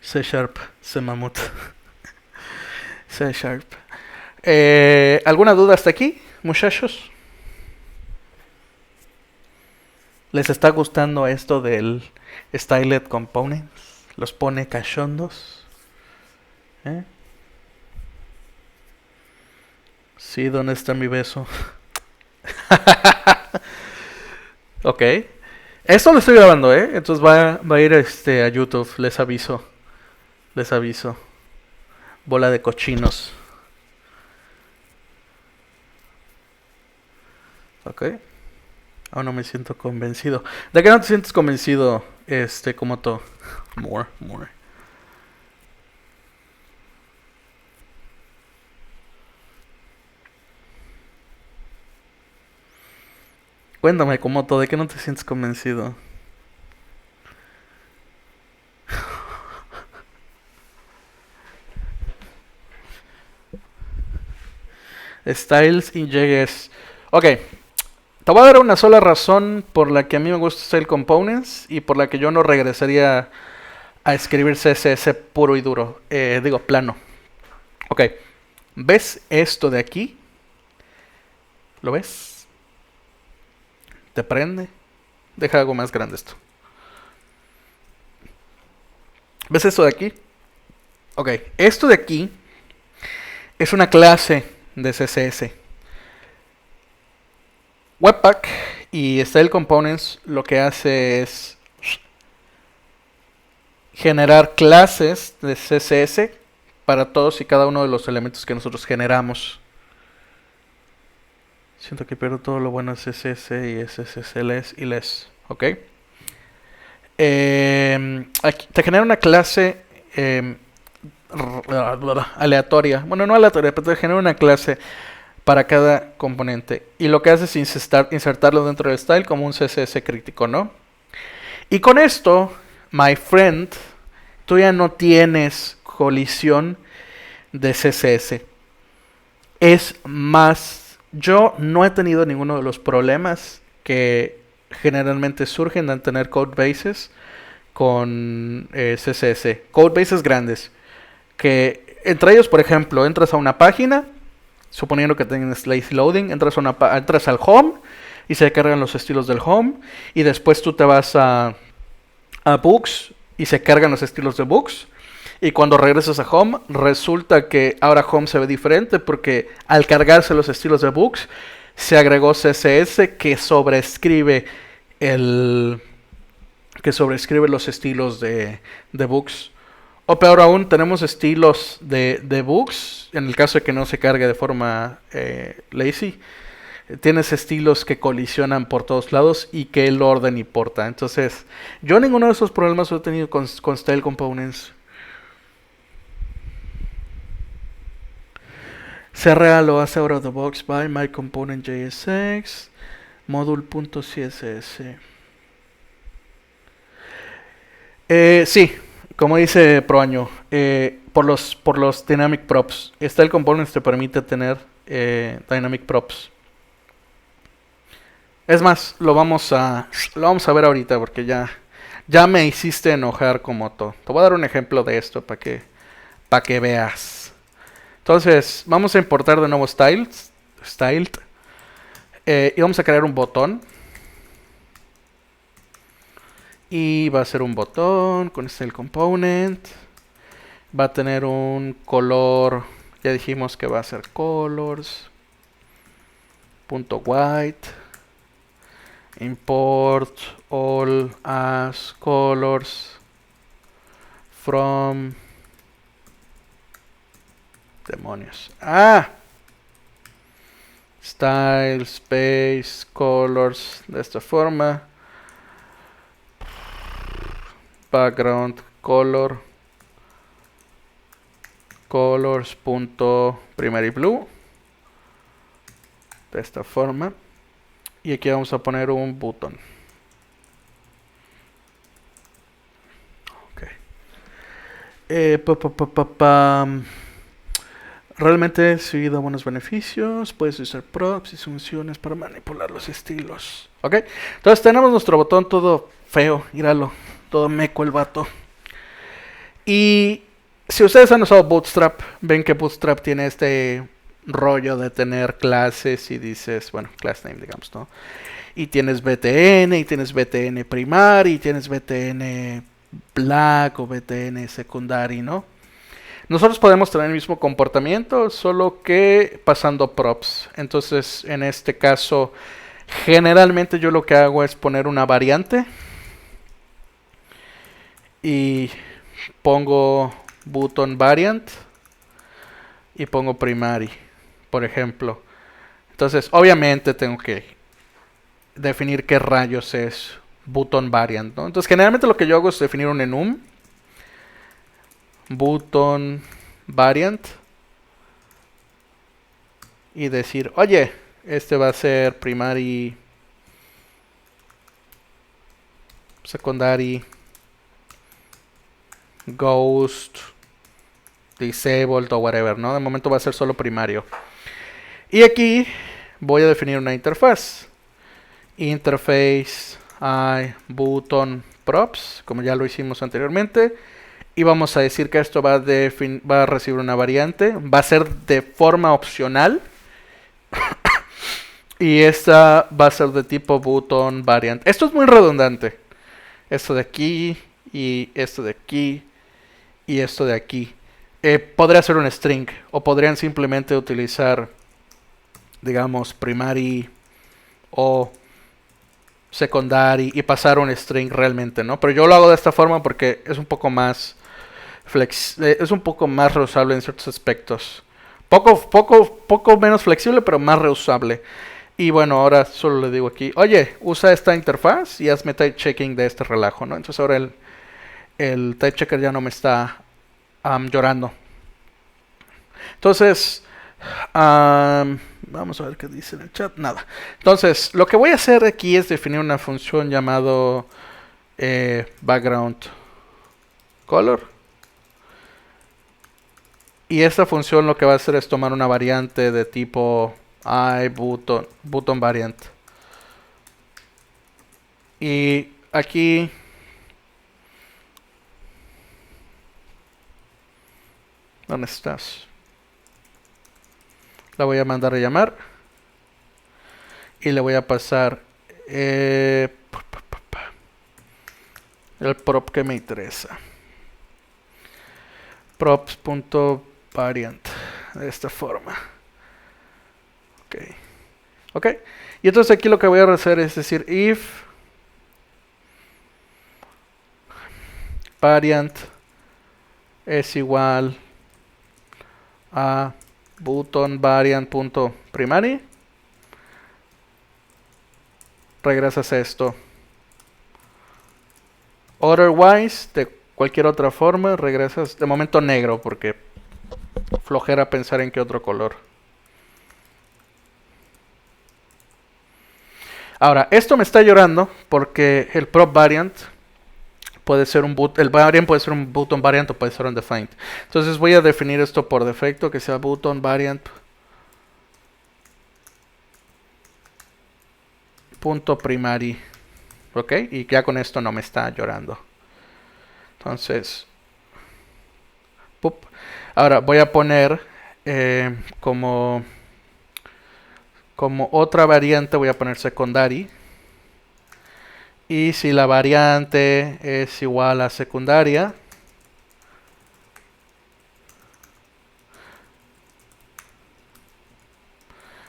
C#, C mamut. C#. ¿Alguna duda hasta aquí, muchachos? ¿Les está gustando esto del Styled Components? ¿Los pone cachondos? Sí, ¿dónde está mi beso? Ok. Esto lo estoy grabando, entonces va a ir a YouTube, les aviso. Bola de cochinos. Ok. Aún no me siento convencido. ¿De qué no te sientes convencido, como todo? More. Cuéntame, Komoto, ¿de qué no te sientes convencido? Styles y JS. Ok. Te voy a dar una sola razón por la que a mí me gusta Style Components y por la que yo no regresaría a escribir CSS puro y duro. Plano. Ok. ¿Ves esto de aquí? ¿Lo ves? ¿Te prende? Deja algo más grande esto. ¿Ves esto de aquí? Ok. Esto de aquí es una clase de CSS. Webpack y Style Components lo que hace es generar clases de CSS para todos y cada uno de los elementos que nosotros generamos. Siento que pierdo todo lo bueno de CSS y SSLs y les. Ok. Aquí te genera una clase aleatoria. Bueno, no aleatoria, pero te genera una clase para cada componente. Y lo que hace es insertarlo dentro del style como un CSS crítico, ¿no? Y con esto, my friend, tú ya no tienes colisión de CSS. Es más, yo no he tenido ninguno de los problemas que generalmente surgen al tener codebases con CSS. Codebases grandes. Que entre ellos, por ejemplo, entras a una página, suponiendo que tienes lazy loading, entras al home y se cargan los estilos del home. Y después tú te vas a books y se cargan los estilos de Books. Y cuando regresas a Home, resulta que ahora Home se ve diferente porque al cargarse los estilos de Books, se agregó CSS que sobrescribe los estilos de Books. O peor aún, tenemos estilos de Books, en el caso de que no se cargue de forma lazy. Tienes estilos que colisionan por todos lados y que el orden importa. Entonces, yo ninguno de esos problemas lo he tenido con Style Components. CRA lo hace out of the box by myComponent.jsx module.css. Sí, como dice Proaño, por los Dynamic Props. Style Components te permite tener Dynamic Props. Es más, lo vamos a ver ahorita porque ya me hiciste enojar como todo. Te voy a dar un ejemplo de esto para que veas. Entonces, vamos a importar de nuevo styled y vamos a crear un botón. Y va a ser un botón con style component. Va a tener un color, ya dijimos que va a ser colors.white. Import all as colors from demonios. Style space colors de esta forma. Background color colors.primaryBlue de esta forma. Y aquí vamos a poner un button. Ok. Realmente sí da buenos beneficios. Puedes usar props y funciones para manipular los estilos. Ok. Entonces tenemos nuestro botón todo feo. Míralo. Todo meco el vato. Y si ustedes han usado Bootstrap, ven que Bootstrap tiene este rollo de tener clases y dices, bueno, class name digamos, ¿no? Y tienes BTN, y tienes BTN primary, y tienes BTN black o BTN secondary, ¿no? Nosotros podemos tener el mismo comportamiento, solo que pasando props. Entonces, en este caso, generalmente yo lo que hago es poner una variante y pongo button variant y pongo primary, por ejemplo. Entonces, obviamente tengo que definir qué rayos es button variant, ¿no? Entonces, generalmente lo que yo hago es definir un enum button variant y decir, oye, este va a ser primary, secondary, ghost, disabled o whatever, ¿no? De momento va a ser solo primario. Y aquí voy a definir una interfaz. Interface I button props, como ya lo hicimos anteriormente. Y vamos a decir que esto va a recibir una variante. Va a ser de forma opcional. Y esta va a ser de tipo button variant. Esto es muy redundante. Esto de aquí y esto de aquí y esto de aquí. Podría ser un string o podrían simplemente utilizar, digamos, primary o secondary y pasar un string realmente, ¿no? Pero yo lo hago de esta forma porque es un poco más es un poco más reusable en ciertos aspectos. Poco menos flexible, pero más reusable. Y bueno, ahora solo le digo aquí, oye, usa esta interfaz y hazme type checking de este relajo, ¿no? Entonces ahora el type checker ya no me está llorando. Entonces, vamos a ver qué dice en el chat. Nada. Entonces, lo que voy a hacer aquí es definir una función llamado background color. Y esta función lo que va a hacer es tomar una variante de tipo button variant. Y aquí ¿dónde estás? La voy a mandar a llamar y le voy a pasar el prop que me interesa. Props.variant. De esta forma. Ok. Ok. Y entonces aquí lo que voy a hacer es decir if variant es igual a button variant.primary, regresas esto. Otherwise, de cualquier otra forma, regresas de momento negro porque flojera pensar en qué otro color. Ahora, esto me está llorando porque el prop variant puede ser el variant puede ser un button variant o puede ser undefined. Entonces voy a definir esto por defecto que sea button variant punto primary, ok, y ya con esto no me está llorando. Entonces, ¡pup! Ahora voy a poner como otra variante voy a poner secondary. Y si la variante es igual a secundaria,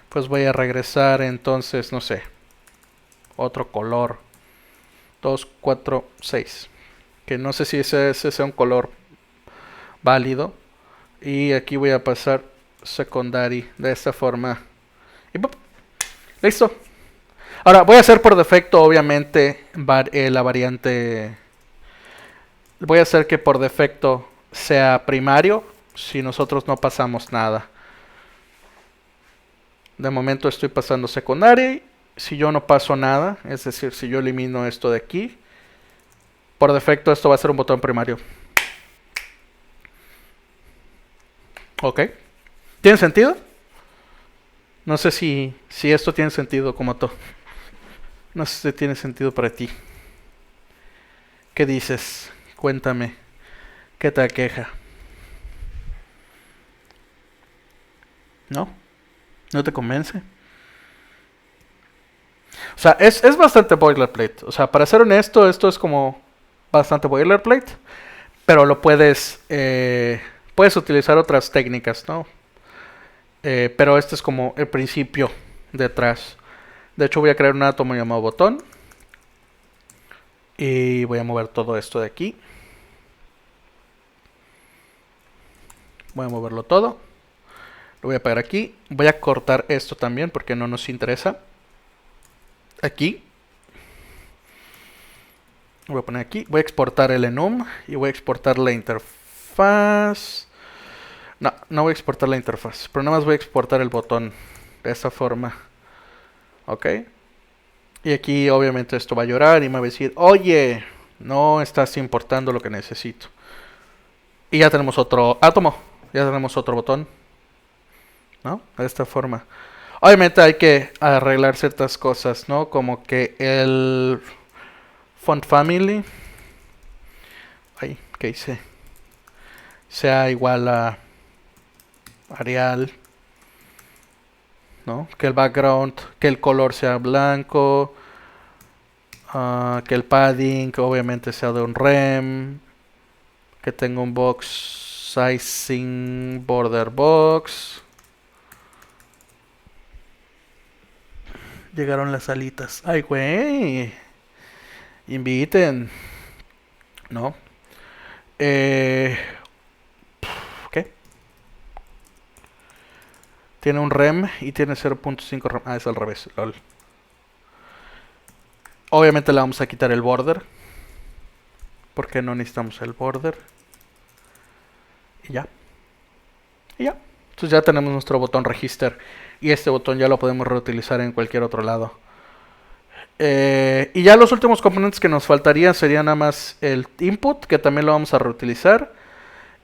pues voy a regresar entonces, no sé, otro color. 2, 4, 6. Que no sé si ese sea un color válido. Y aquí voy a pasar secondary de esta forma. Y ¡pum! Listo. Ahora voy a hacer por defecto, obviamente, la variante. Voy a hacer que por defecto sea primario si nosotros no pasamos nada. De momento estoy pasando secundaria. Si yo no paso nada, es decir, si yo elimino esto de aquí, por defecto esto va a ser un botón primario. Ok. ¿Tiene sentido? No sé si esto tiene sentido como todo. No sé si tiene sentido para ti. ¿Qué dices? Cuéntame. ¿Qué te aqueja? ¿No? ¿No te convence? O sea, es bastante boilerplate. O sea, para ser honesto, esto es como bastante boilerplate. Pero lo puedes utilizar otras técnicas, ¿no? Pero este es como el principio detrás. De hecho voy a crear un átomo llamado botón. Y voy a mover todo esto de aquí. Voy a moverlo todo. Lo voy a pegar aquí. Voy a cortar esto también porque no nos interesa. Aquí. Lo voy a poner aquí. Voy a exportar el enum. Y voy a exportar la interfaz. No voy a exportar la interfaz. Pero nada más voy a exportar el botón. De esta forma. Ok. Y aquí obviamente esto va a llorar y me va a decir, oye, no estás importando lo que necesito. Y ya tenemos otro átomo, ya tenemos otro botón, ¿no? De esta forma. Obviamente hay que arreglar ciertas cosas, ¿no? Como que el font family, ¿qué hice? Sea igual a Arial, ¿no? Que el background, que el color sea blanco. Que el padding obviamente sea de un rem, que tenga un box sizing border box. Llegaron las alitas. Ay, güey. Inviten. No. ¿Qué? Tiene un rem y tiene 0.5 rem. Ah, es al revés. Lol. Obviamente le vamos a quitar el border. Porque no necesitamos el border. Y ya. Y ya. Entonces ya tenemos nuestro botón register. Y este botón ya lo podemos reutilizar en cualquier otro lado. Y ya los últimos componentes que nos faltarían serían nada más el input, que también lo vamos a reutilizar.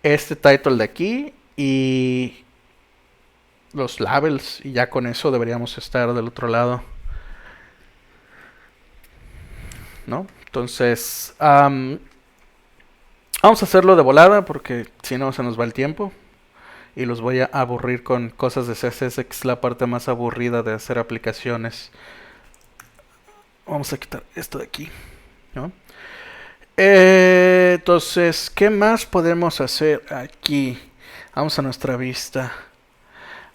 Este title de aquí. Y los labels. Y ya con eso deberíamos estar del otro lado. ¿No? Entonces, vamos a hacerlo de volada porque si no se nos va el tiempo. Y los voy a aburrir con cosas de CSS, que es la parte más aburrida de hacer aplicaciones. Vamos a quitar esto de aquí, ¿no? Entonces, ¿qué más podemos hacer aquí? Vamos a nuestra vista.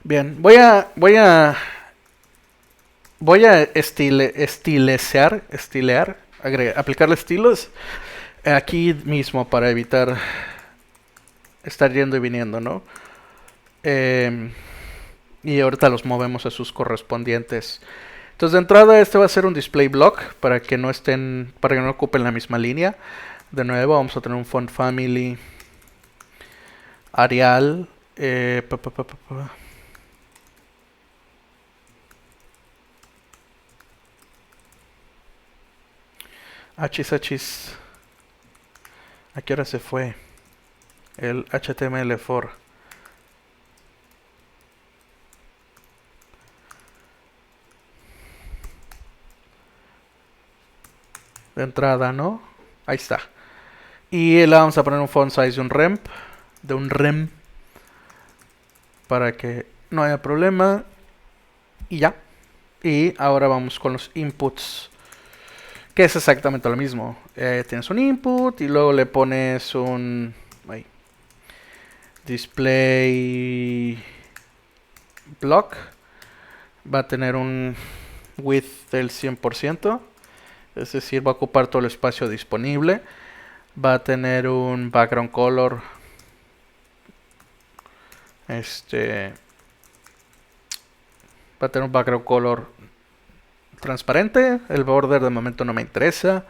Bien, voy a estilear, aplicarle estilos aquí mismo para evitar estar yendo y viniendo, ¿no? Y ahorita los movemos a sus correspondientes. Entonces de entrada este va a ser un display block para que no ocupen la misma línea. De nuevo vamos a tener un font family Arial. Achis. ¿A qué hora se fue? El HTML4. De entrada, ¿no? Ahí está. Y le vamos a poner un font size de un rem. Para que no haya problema. Y ya. Y ahora vamos con los inputs. Que es exactamente lo mismo. Tienes un input y luego le pones un display block. Va a tener un width del 100%. Es decir, va a ocupar todo el espacio disponible. Va a tener un background color. Va a tener un background color transparente. El border de momento no me interesa.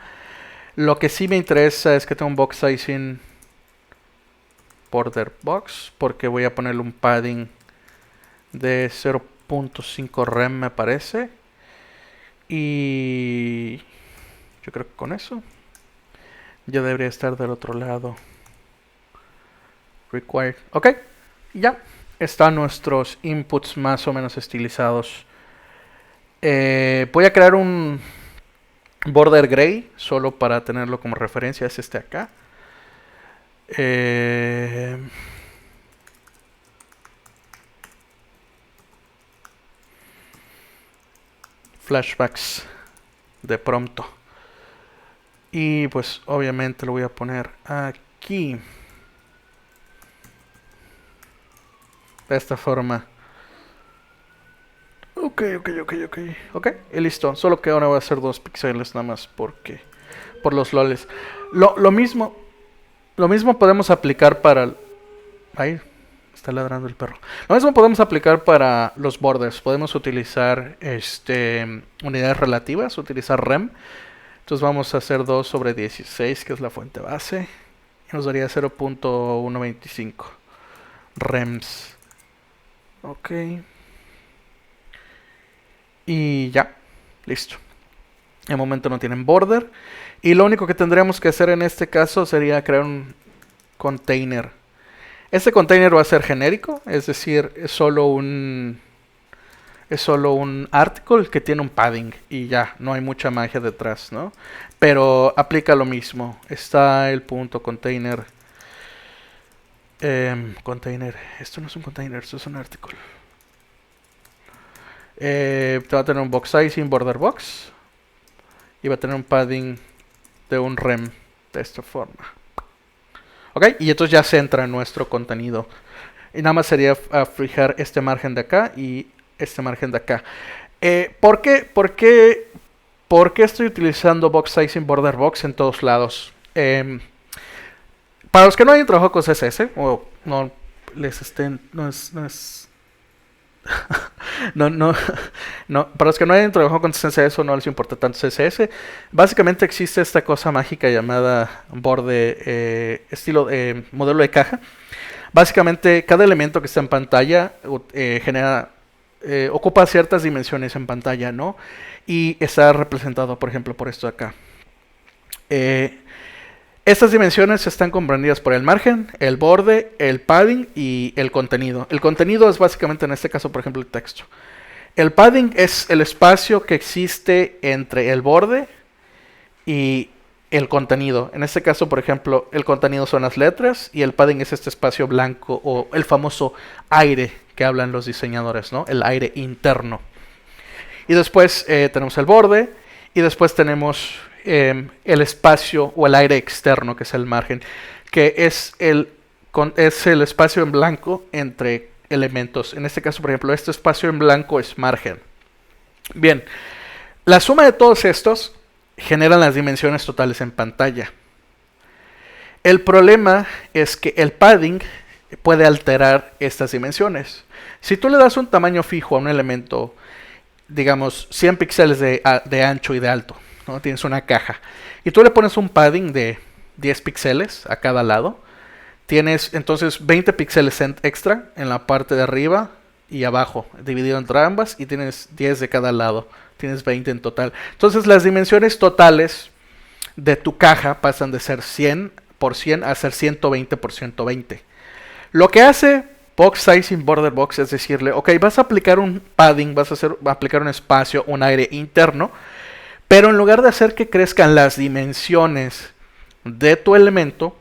Lo que sí me interesa es que tenga un box sizing border box, porque voy a ponerle un padding de 0.5 rem, me parece. Y yo creo que con eso ya debería estar del otro lado. Required. Ok, ya están nuestros inputs más o menos estilizados. Voy a crear un border gray solo para tenerlo como referencia. Es este acá. Flashbacks de pronto. Y pues obviamente lo voy a poner aquí. De esta forma. Ok, y listo. Solo que ahora va a ser 2 píxeles nada más porque por los loles. Lo mismo podemos aplicar para... Ahí está ladrando el perro. Lo mismo podemos aplicar para los borders. Podemos utilizar unidades relativas, utilizar rem. Entonces vamos a hacer 2/16, que es la fuente base. Y nos daría 0.125 rems. Ok. Y ya, listo. De momento no tienen border. Y lo único que tendríamos que hacer en este caso sería crear un container. Este container va a ser genérico, es decir, es solo un article que tiene un padding y ya, no hay mucha magia detrás, ¿no? Pero aplica lo mismo. Está el punto container. Container. Esto no es un container, esto es un article. Te va a tener un box sizing border box. Y va a tener un padding de un rem de esta forma. Ok, y entonces ya se entra en nuestro contenido. Y nada más sería fijar este margen de acá y este margen de acá. ¿Por qué estoy utilizando box sizing border box en todos lados? Para los que no hayan trabajado con CSS, o no les estén... No, para los que no hayan trabajado con CSS o no les importa tanto CSS, básicamente existe esta cosa mágica llamada modelo de caja. Básicamente cada elemento que está en pantalla ocupa ciertas dimensiones en pantalla, ¿no? Y está representado, por ejemplo, por esto de acá. Estas dimensiones están comprendidas por el margen, el borde, el padding y el contenido. El contenido es básicamente, en este caso, por ejemplo, el texto. El padding es el espacio que existe entre el borde y el contenido. En este caso, por ejemplo, el contenido son las letras y el padding es este espacio blanco o el famoso aire que hablan los diseñadores, ¿no? El aire interno. Y después tenemos el borde y después tenemos el espacio o el aire externo, que es el margen, que es el espacio en blanco entre elementos. En este caso, por ejemplo, este espacio en blanco es margen. Bien, la suma de todos estos generan las dimensiones totales en pantalla. El problema es que el padding puede alterar estas dimensiones. Si tú le das un tamaño fijo a un elemento, digamos 100 píxeles de ancho y de alto, ¿no? Tienes una caja y tú le pones un padding de 10 píxeles a cada lado, tienes entonces 20 píxeles extra en la parte de arriba y abajo, dividido entre ambas, y tienes 10 de cada lado, tienes 20 en total. Entonces las dimensiones totales de tu caja pasan de ser 100 por 100 a ser 120 por 120. Lo que hace Box Sizing Border Box es decirle, ok, vas a aplicar un padding, vas a aplicar un espacio, un aire interno, pero en lugar de hacer que crezcan las dimensiones de tu elemento,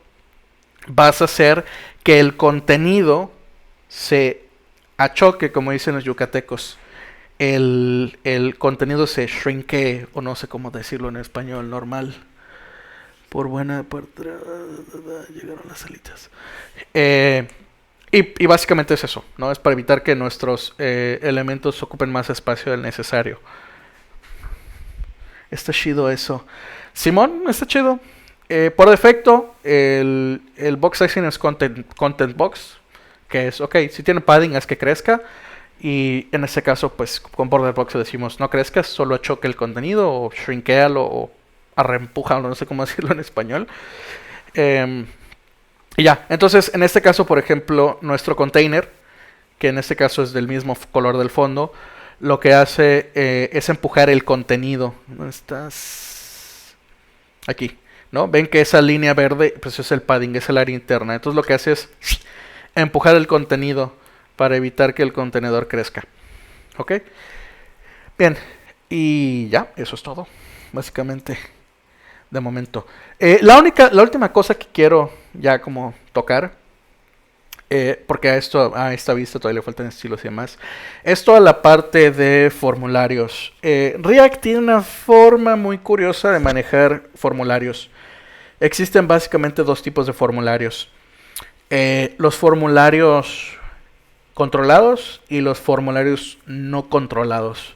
vas a hacer que el contenido se achoque, como dicen los yucatecos. El contenido se shrinkee, o no sé cómo decirlo en español normal. Por buena parte llegaron las alitas. Y básicamente es eso, ¿no? Es para evitar que nuestros elementos ocupen más espacio del necesario. Está chido eso. Simón, está chido. Por defecto, el box sizing es content box, que es, ok, si tiene padding haz que crezca. Y en este caso, pues con border box decimos no crezcas, solo achoque el contenido o shrinkéalo o arrempújalo, no sé cómo decirlo en español. Y ya, entonces en este caso, por ejemplo, nuestro container, que en este caso es del mismo color del fondo, lo que hace es empujar el contenido. ¿Dónde estás? Aquí, ¿no? Ven que esa línea verde, pues es el padding, es el área interna. Entonces lo que hace es empujar el contenido para evitar que el contenedor crezca. ¿Ok? Bien, y ya, eso es todo, básicamente. De momento. La última cosa que quiero ya como tocar, porque a esta vista todavía le faltan estilos y demás, es toda la parte de formularios. React tiene una forma muy curiosa de manejar formularios. Existen básicamente dos tipos de formularios. Los formularios controlados y los formularios no controlados.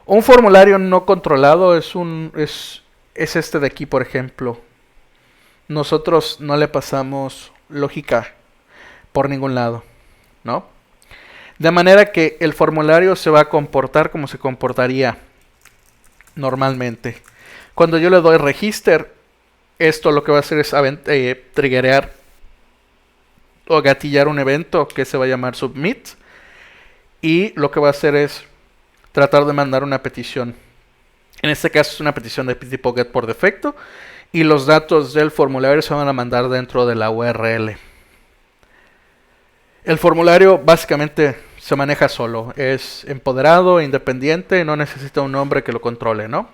Un formulario no controlado es este de aquí, por ejemplo. Nosotros no le pasamos lógica por ningún lado, ¿no? De manera que el formulario se va a comportar como se comportaría normalmente. Cuando yo le doy register, esto lo que va a hacer es triggerear o gatillar un evento que se va a llamar submit. Y lo que va a hacer es tratar de mandar una petición. En este caso es una petición de tipo get por defecto y los datos del formulario se van a mandar dentro de la URL. El formulario básicamente se maneja solo, es empoderado, independiente, no necesita un nombre que lo controle, ¿no?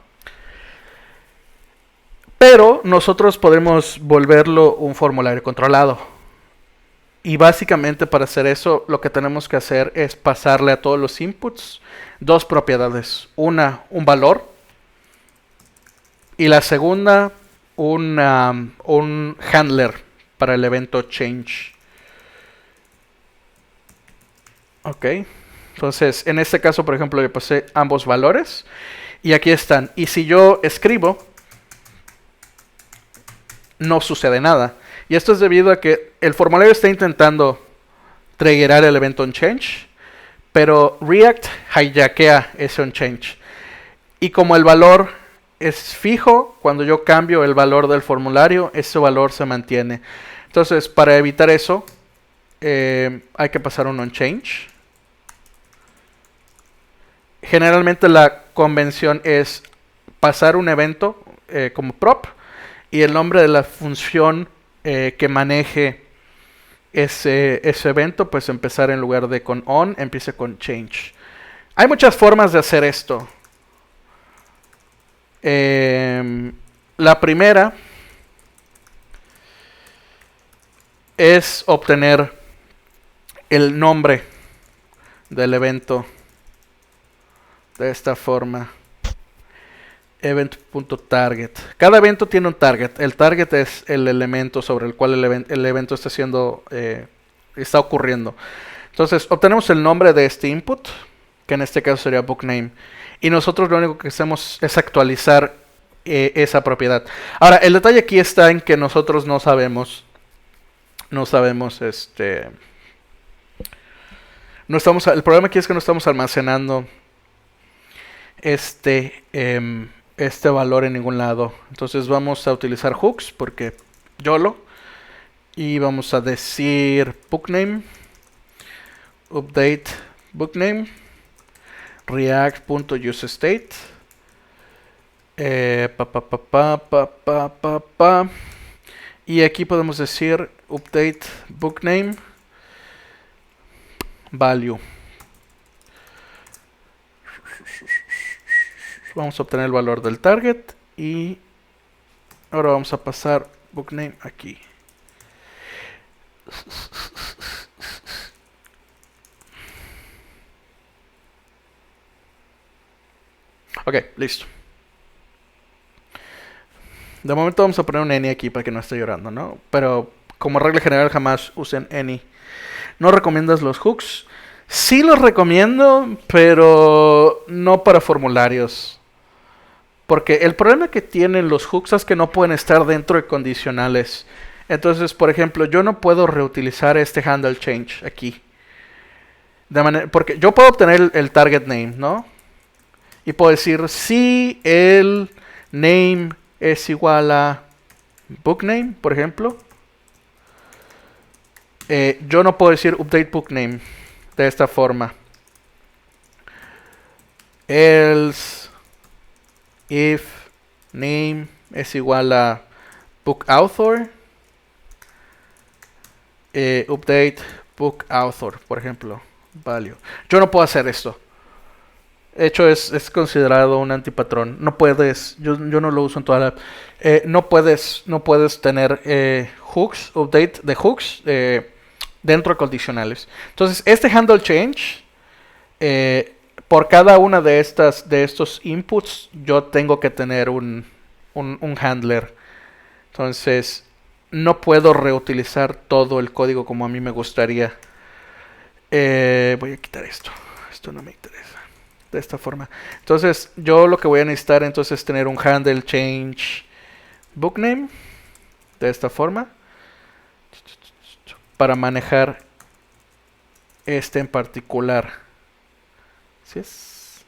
Pero nosotros podemos volverlo un formulario controlado. Y básicamente para hacer eso lo que tenemos que hacer es pasarle a todos los inputs dos propiedades. Una, un valor. Y la segunda, un handler para el evento change. Ok. Entonces, en este caso, por ejemplo, le pasé ambos valores. Y aquí están. Y si yo escribo, no sucede nada. Y esto es debido a que el formulario está intentando triggerar el evento onChange, pero React hijackea ese onChange. Y como el valor es fijo, cuando yo cambio el valor del formulario, ese valor se mantiene. Entonces, para evitar eso, hay que pasar un onChange. Generalmente la convención es pasar un evento como prop y el nombre de la función que maneje ese evento, pues empezar en lugar de con on, empiece con change. Hay muchas formas de hacer esto. La primera es obtener el nombre del evento de esta forma. Event.target. Cada evento tiene un target. El target es el elemento sobre el cual el evento está siendo está ocurriendo. Entonces obtenemos el nombre de este input, que en este caso sería bookname, y nosotros lo único que hacemos es actualizar esa propiedad. Ahora, el detalle aquí está en que nosotros no sabemos el problema aquí es que no estamos almacenando este valor en ningún lado. Entonces vamos a utilizar hooks porque YOLO, y vamos a decir bookname, update bookname, react.useState, y aquí podemos decir update bookname value. Vamos a obtener el valor del target y ahora vamos a pasar bookname aquí. Ok, listo. De momento vamos a poner un any aquí para que no esté llorando, ¿no? Pero como regla general jamás usen any. ¿No recomiendas los hooks? Sí los recomiendo, pero no para formularios. Porque el problema que tienen los hooks es que no pueden estar dentro de condicionales. Entonces, por ejemplo, yo no puedo reutilizar este handle change aquí. Porque yo puedo obtener el target name, ¿no? Y puedo decir si el name es igual a bookname, por ejemplo. Yo no puedo decir update bookname de esta forma. Else if name es igual a book author, update book author, por ejemplo, value. Yo no puedo hacer esto. De hecho, es considerado un antipatrón. No puedes, yo no lo uso en toda la... no puedes tener hooks, update de hooks dentro de condicionales. Entonces, este handle change, por cada una de estos inputs, yo tengo que tener un handler. Entonces, no puedo reutilizar todo el código como a mí me gustaría. Voy a quitar esto. Esto no me interesa. De esta forma. Entonces, yo lo que voy a necesitar entonces es tener un handle change bookname. De esta forma. Para manejar este en particular. ¿Sí es?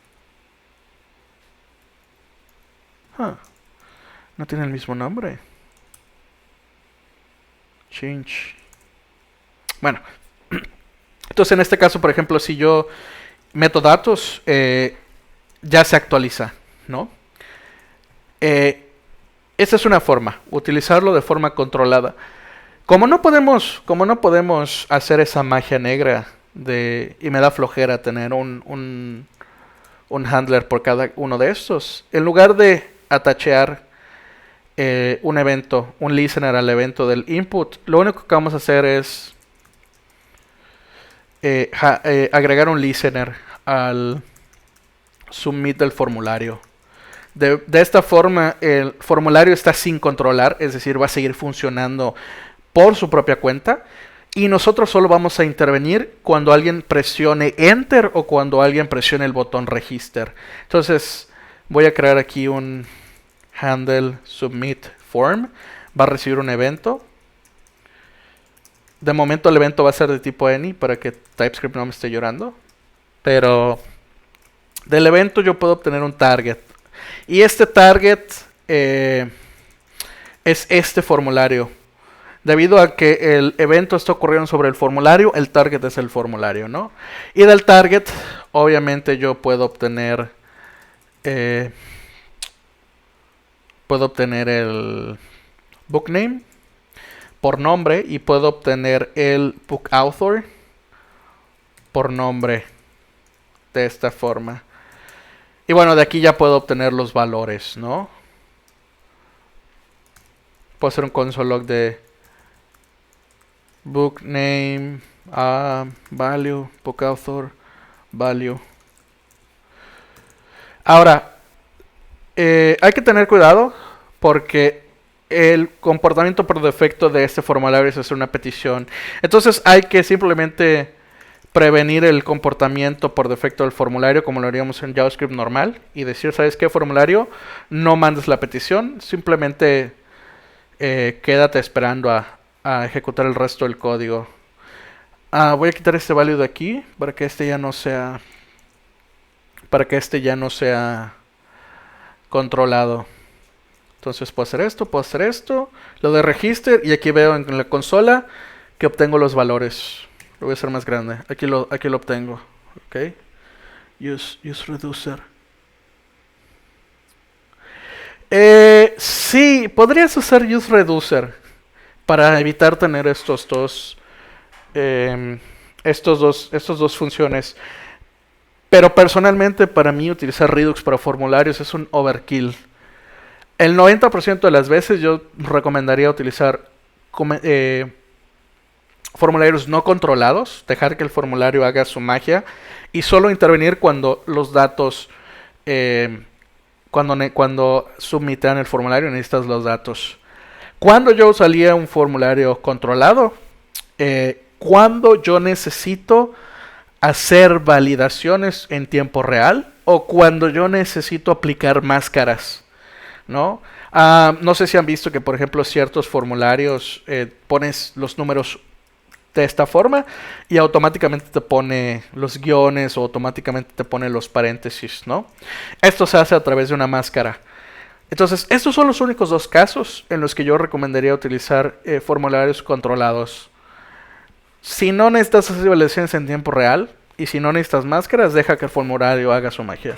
No tiene el mismo nombre. Change. Bueno. Entonces, en este caso, por ejemplo, si yo meto datos, ya se actualiza, ¿no? Esa es una forma, utilizarlo de forma controlada. Como no podemos hacer esa magia negra y me da flojera tener un handler por cada uno de estos, en lugar de atachear un evento, un listener al evento del input, lo único que vamos a hacer es agregar un listener al submit del formulario. De esta forma, el formulario está sin controlar, es decir, va a seguir funcionando por su propia cuenta. Y nosotros solo vamos a intervenir cuando alguien presione Enter o cuando alguien presione el botón Register. Entonces, voy a crear aquí un handle submit form. Va a recibir un evento. De momento el evento va a ser de tipo any para que TypeScript no me esté llorando. Pero del evento yo puedo obtener un target. Y este target es este formulario. Debido a que el evento está ocurriendo sobre el formulario, el target es el formulario, ¿no? Y del target, obviamente yo puedo obtener el book name por nombre y puedo obtener el book author por nombre de esta forma. Y bueno, de aquí ya puedo obtener los valores, ¿no? Puedo hacer un console log de book name, value, book author, value. Ahora, Hay que tener cuidado porque el comportamiento por defecto de este formulario es hacer una petición. Entonces hay que simplemente prevenir el comportamiento por defecto del formulario como lo haríamos en JavaScript normal y decir, ¿sabes qué, formulario? No mandes la petición, simplemente quédate esperando a ejecutar el resto del código. Voy a quitar este value de aquí para que este ya no sea controlado. Entonces puedo hacer esto, lo de register y aquí veo en la consola que obtengo los valores. Lo voy a hacer más grande. Aquí lo obtengo. Ok. Use reducer. Sí, podrías usar use reducer para evitar tener estos dos funciones. Pero personalmente para mí utilizar Redux para formularios es un overkill. El 90% de las veces yo recomendaría utilizar formularios no controlados, dejar que el formulario haga su magia y solo intervenir cuando los datos, cuando submitean el formulario necesitas los datos. Cuando yo usaría un formulario controlado, cuando yo necesito hacer validaciones en tiempo real o cuando yo necesito aplicar máscaras, ¿no? No sé si han visto que, por ejemplo, ciertos formularios pones los números de esta forma y automáticamente te pone los guiones o automáticamente te pone los paréntesis, ¿no? Esto se hace a través de una máscara. Entonces, estos son los únicos dos casos en los que yo recomendaría utilizar formularios controlados. Si no necesitas hacer validaciones en tiempo real y si no necesitas máscaras, deja que el formulario haga su magia.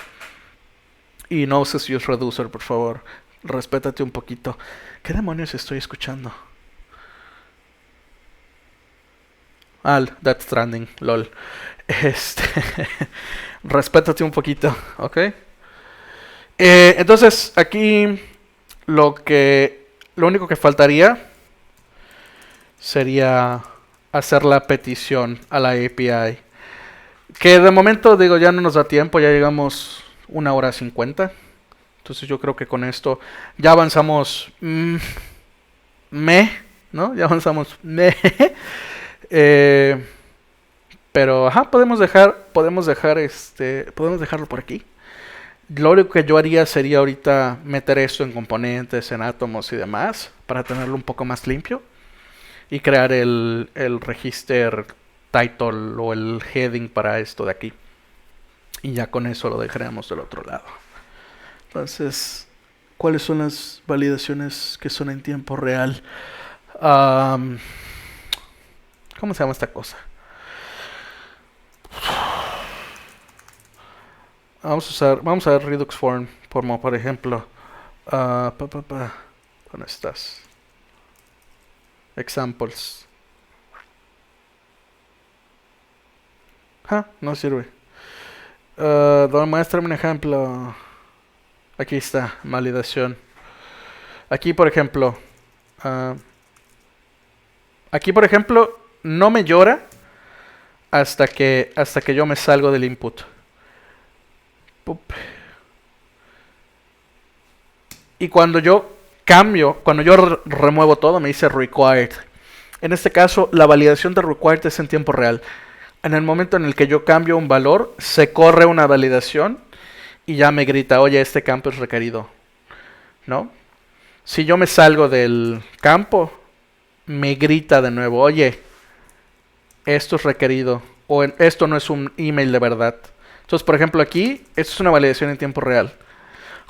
Y no uses use reducer, por favor. Respétate un poquito. ¿Qué demonios estoy escuchando? Death Stranding, lol. Respétate un poquito, ¿ok? Entonces, aquí lo único que faltaría sería hacer la petición a la API. Que de momento, digo, ya no nos da tiempo, ya llegamos 1:50. Entonces yo creo que con esto ya avanzamos ¿no? Ya avanzamos pero podemos dejarlo por aquí. Lo único que yo haría sería ahorita meter esto en componentes, en átomos y demás, para tenerlo un poco más limpio. Y crear el register title o el heading para esto de aquí. Y ya con eso lo dejaremos del otro lado. Entonces, ¿cuáles son las validaciones que son en tiempo real? ¿Cómo se llama esta cosa? Vamos a ver Redux Form, por ejemplo. ¿Dónde estás? Examples. No sirve. Muéstrame un ejemplo. Aquí está, validación. Aquí, por ejemplo, no me llora hasta que yo me salgo del input. Pup. Y cuando yo remuevo todo, me dice required. En este caso, la validación de required es en tiempo real. En el momento en el que yo cambio un valor, se corre una validación y ya me grita, oye, este campo es requerido, ¿no? Si yo me salgo del campo, me grita de nuevo, oye, esto es requerido, o esto no es un email de verdad. Entonces, por ejemplo, aquí, esto es una validación en tiempo real.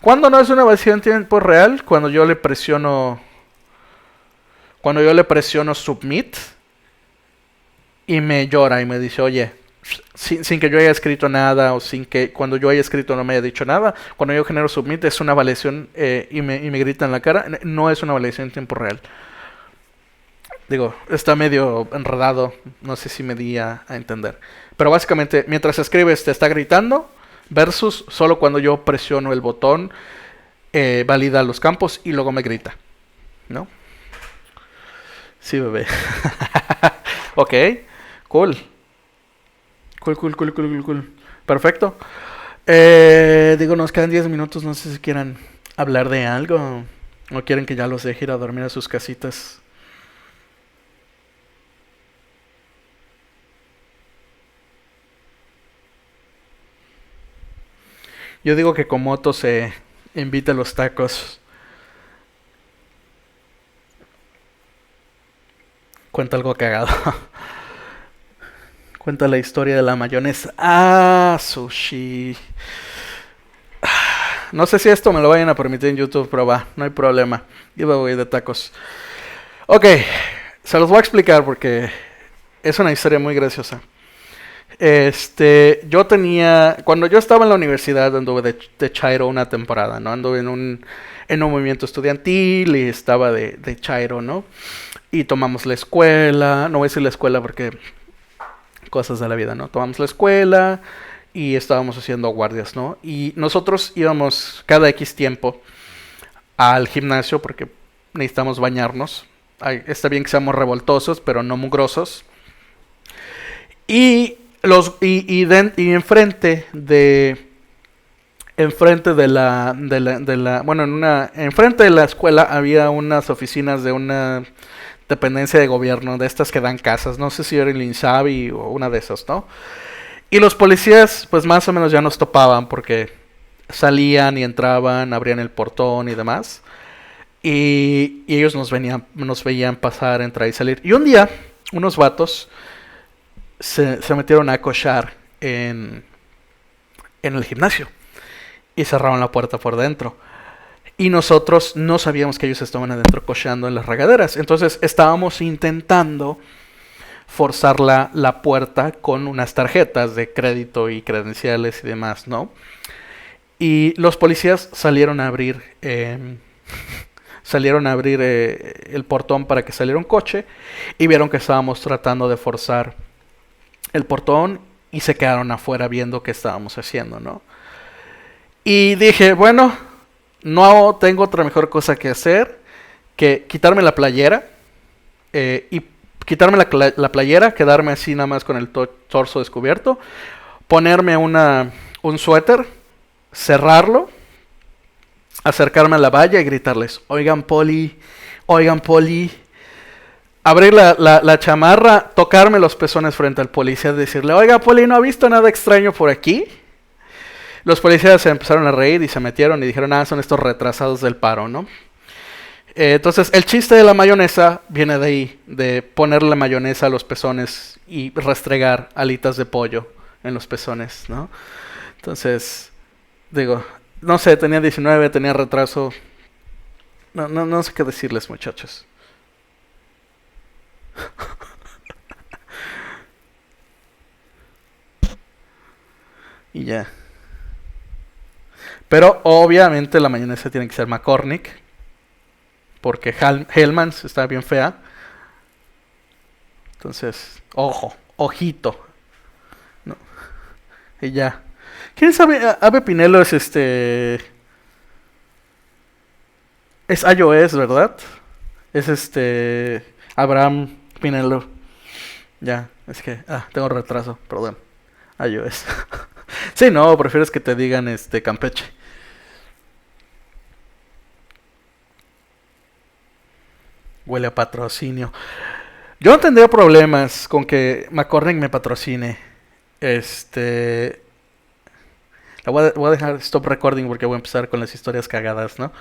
¿Cuándo no es una validación en tiempo real? Cuando yo le presiono submit y me llora y me dice, oye, sin que yo haya escrito nada o sin que cuando yo haya escrito no me haya dicho nada, cuando yo genero submit es una validación y me grita en la cara, no es una validación en tiempo real. Digo, está medio enredado, no sé si me di a entender. Pero básicamente, mientras escribes te está gritando, versus solo cuando yo presiono el botón, valida los campos y luego me grita, ¿no? Sí, bebé. Ok, cool. Cool. Perfecto. Digo, nos quedan 10 minutos, no sé si quieran hablar de algo. ¿O quieren que ya los deje ir a dormir a sus casitas? Yo digo que Komoto se invita a los tacos. Cuenta algo cagado. Cuenta la historia de la mayonesa. Ah, sushi. No sé si esto me lo vayan a permitir en YouTube, pero va, no hay problema. Giveaway de tacos. Ok, se los voy a explicar porque es una historia muy graciosa. Cuando yo estaba en la universidad anduve de chairo una temporada, ¿no? Anduve en un movimiento estudiantil y estaba de chairo, ¿no? Y tomamos la escuela, no voy a decir la escuela porque cosas de la vida, ¿no? Tomamos la escuela y estábamos haciendo guardias, ¿no? Y nosotros íbamos cada X tiempo al gimnasio porque necesitamos bañarnos. Está bien que seamos revoltosos, pero no mugrosos. Y enfrente de la escuela había unas oficinas de una dependencia de gobierno, de estas que dan casas, no sé si era el Insabi o una de esas, ¿no? Y los policías, pues más o menos ya nos topaban porque salían y entraban, abrían el portón y demás. Y ellos nos veían pasar, entrar y salir. Y un día, unos vatos se metieron a cochar en el gimnasio y cerraron la puerta por dentro. Y nosotros no sabíamos que ellos estaban adentro cocheando en las regaderas. Entonces estábamos intentando forzar la puerta con unas tarjetas de crédito y credenciales y demás, ¿no? Y los policías salieron a abrir el portón para que saliera un coche y vieron que estábamos tratando de forzar el portón y se quedaron afuera viendo qué estábamos haciendo, ¿no? Y dije, bueno, no tengo otra mejor cosa que hacer que quitarme la playera y quitarme la playera, quedarme así nada más con el torso descubierto, ponerme un suéter, cerrarlo, acercarme a la valla y gritarles, oigan poli, abrir la chamarra, tocarme los pezones frente al policía, decirle, oiga poli, ¿no ha visto nada extraño por aquí? Los policías se empezaron a reír y se metieron y dijeron, son estos retrasados del paro, ¿no? Entonces, el chiste de la mayonesa viene de ahí, de ponerle mayonesa a los pezones y restregar alitas de pollo en los pezones, ¿no? Entonces, digo, no sé, tenía 19, tenía retraso. No sé qué decirles, muchachos. Y ya. Pero obviamente la mayonesa tiene que ser McCormick, porque Hellmann's está bien fea. Entonces, ojito. No. Y ya. ¿Quién sabe? Ave Pinelo es Es iOS, ¿verdad? Es Abraham Pinelo. Ya, es que. Tengo retraso, perdón. iOS. Sí, no, prefieres que te digan Campeche. Huele a patrocinio. Yo no tendría problemas con que McCormick me patrocine. Voy a dejar stop recording porque voy a empezar con las historias cagadas, ¿no?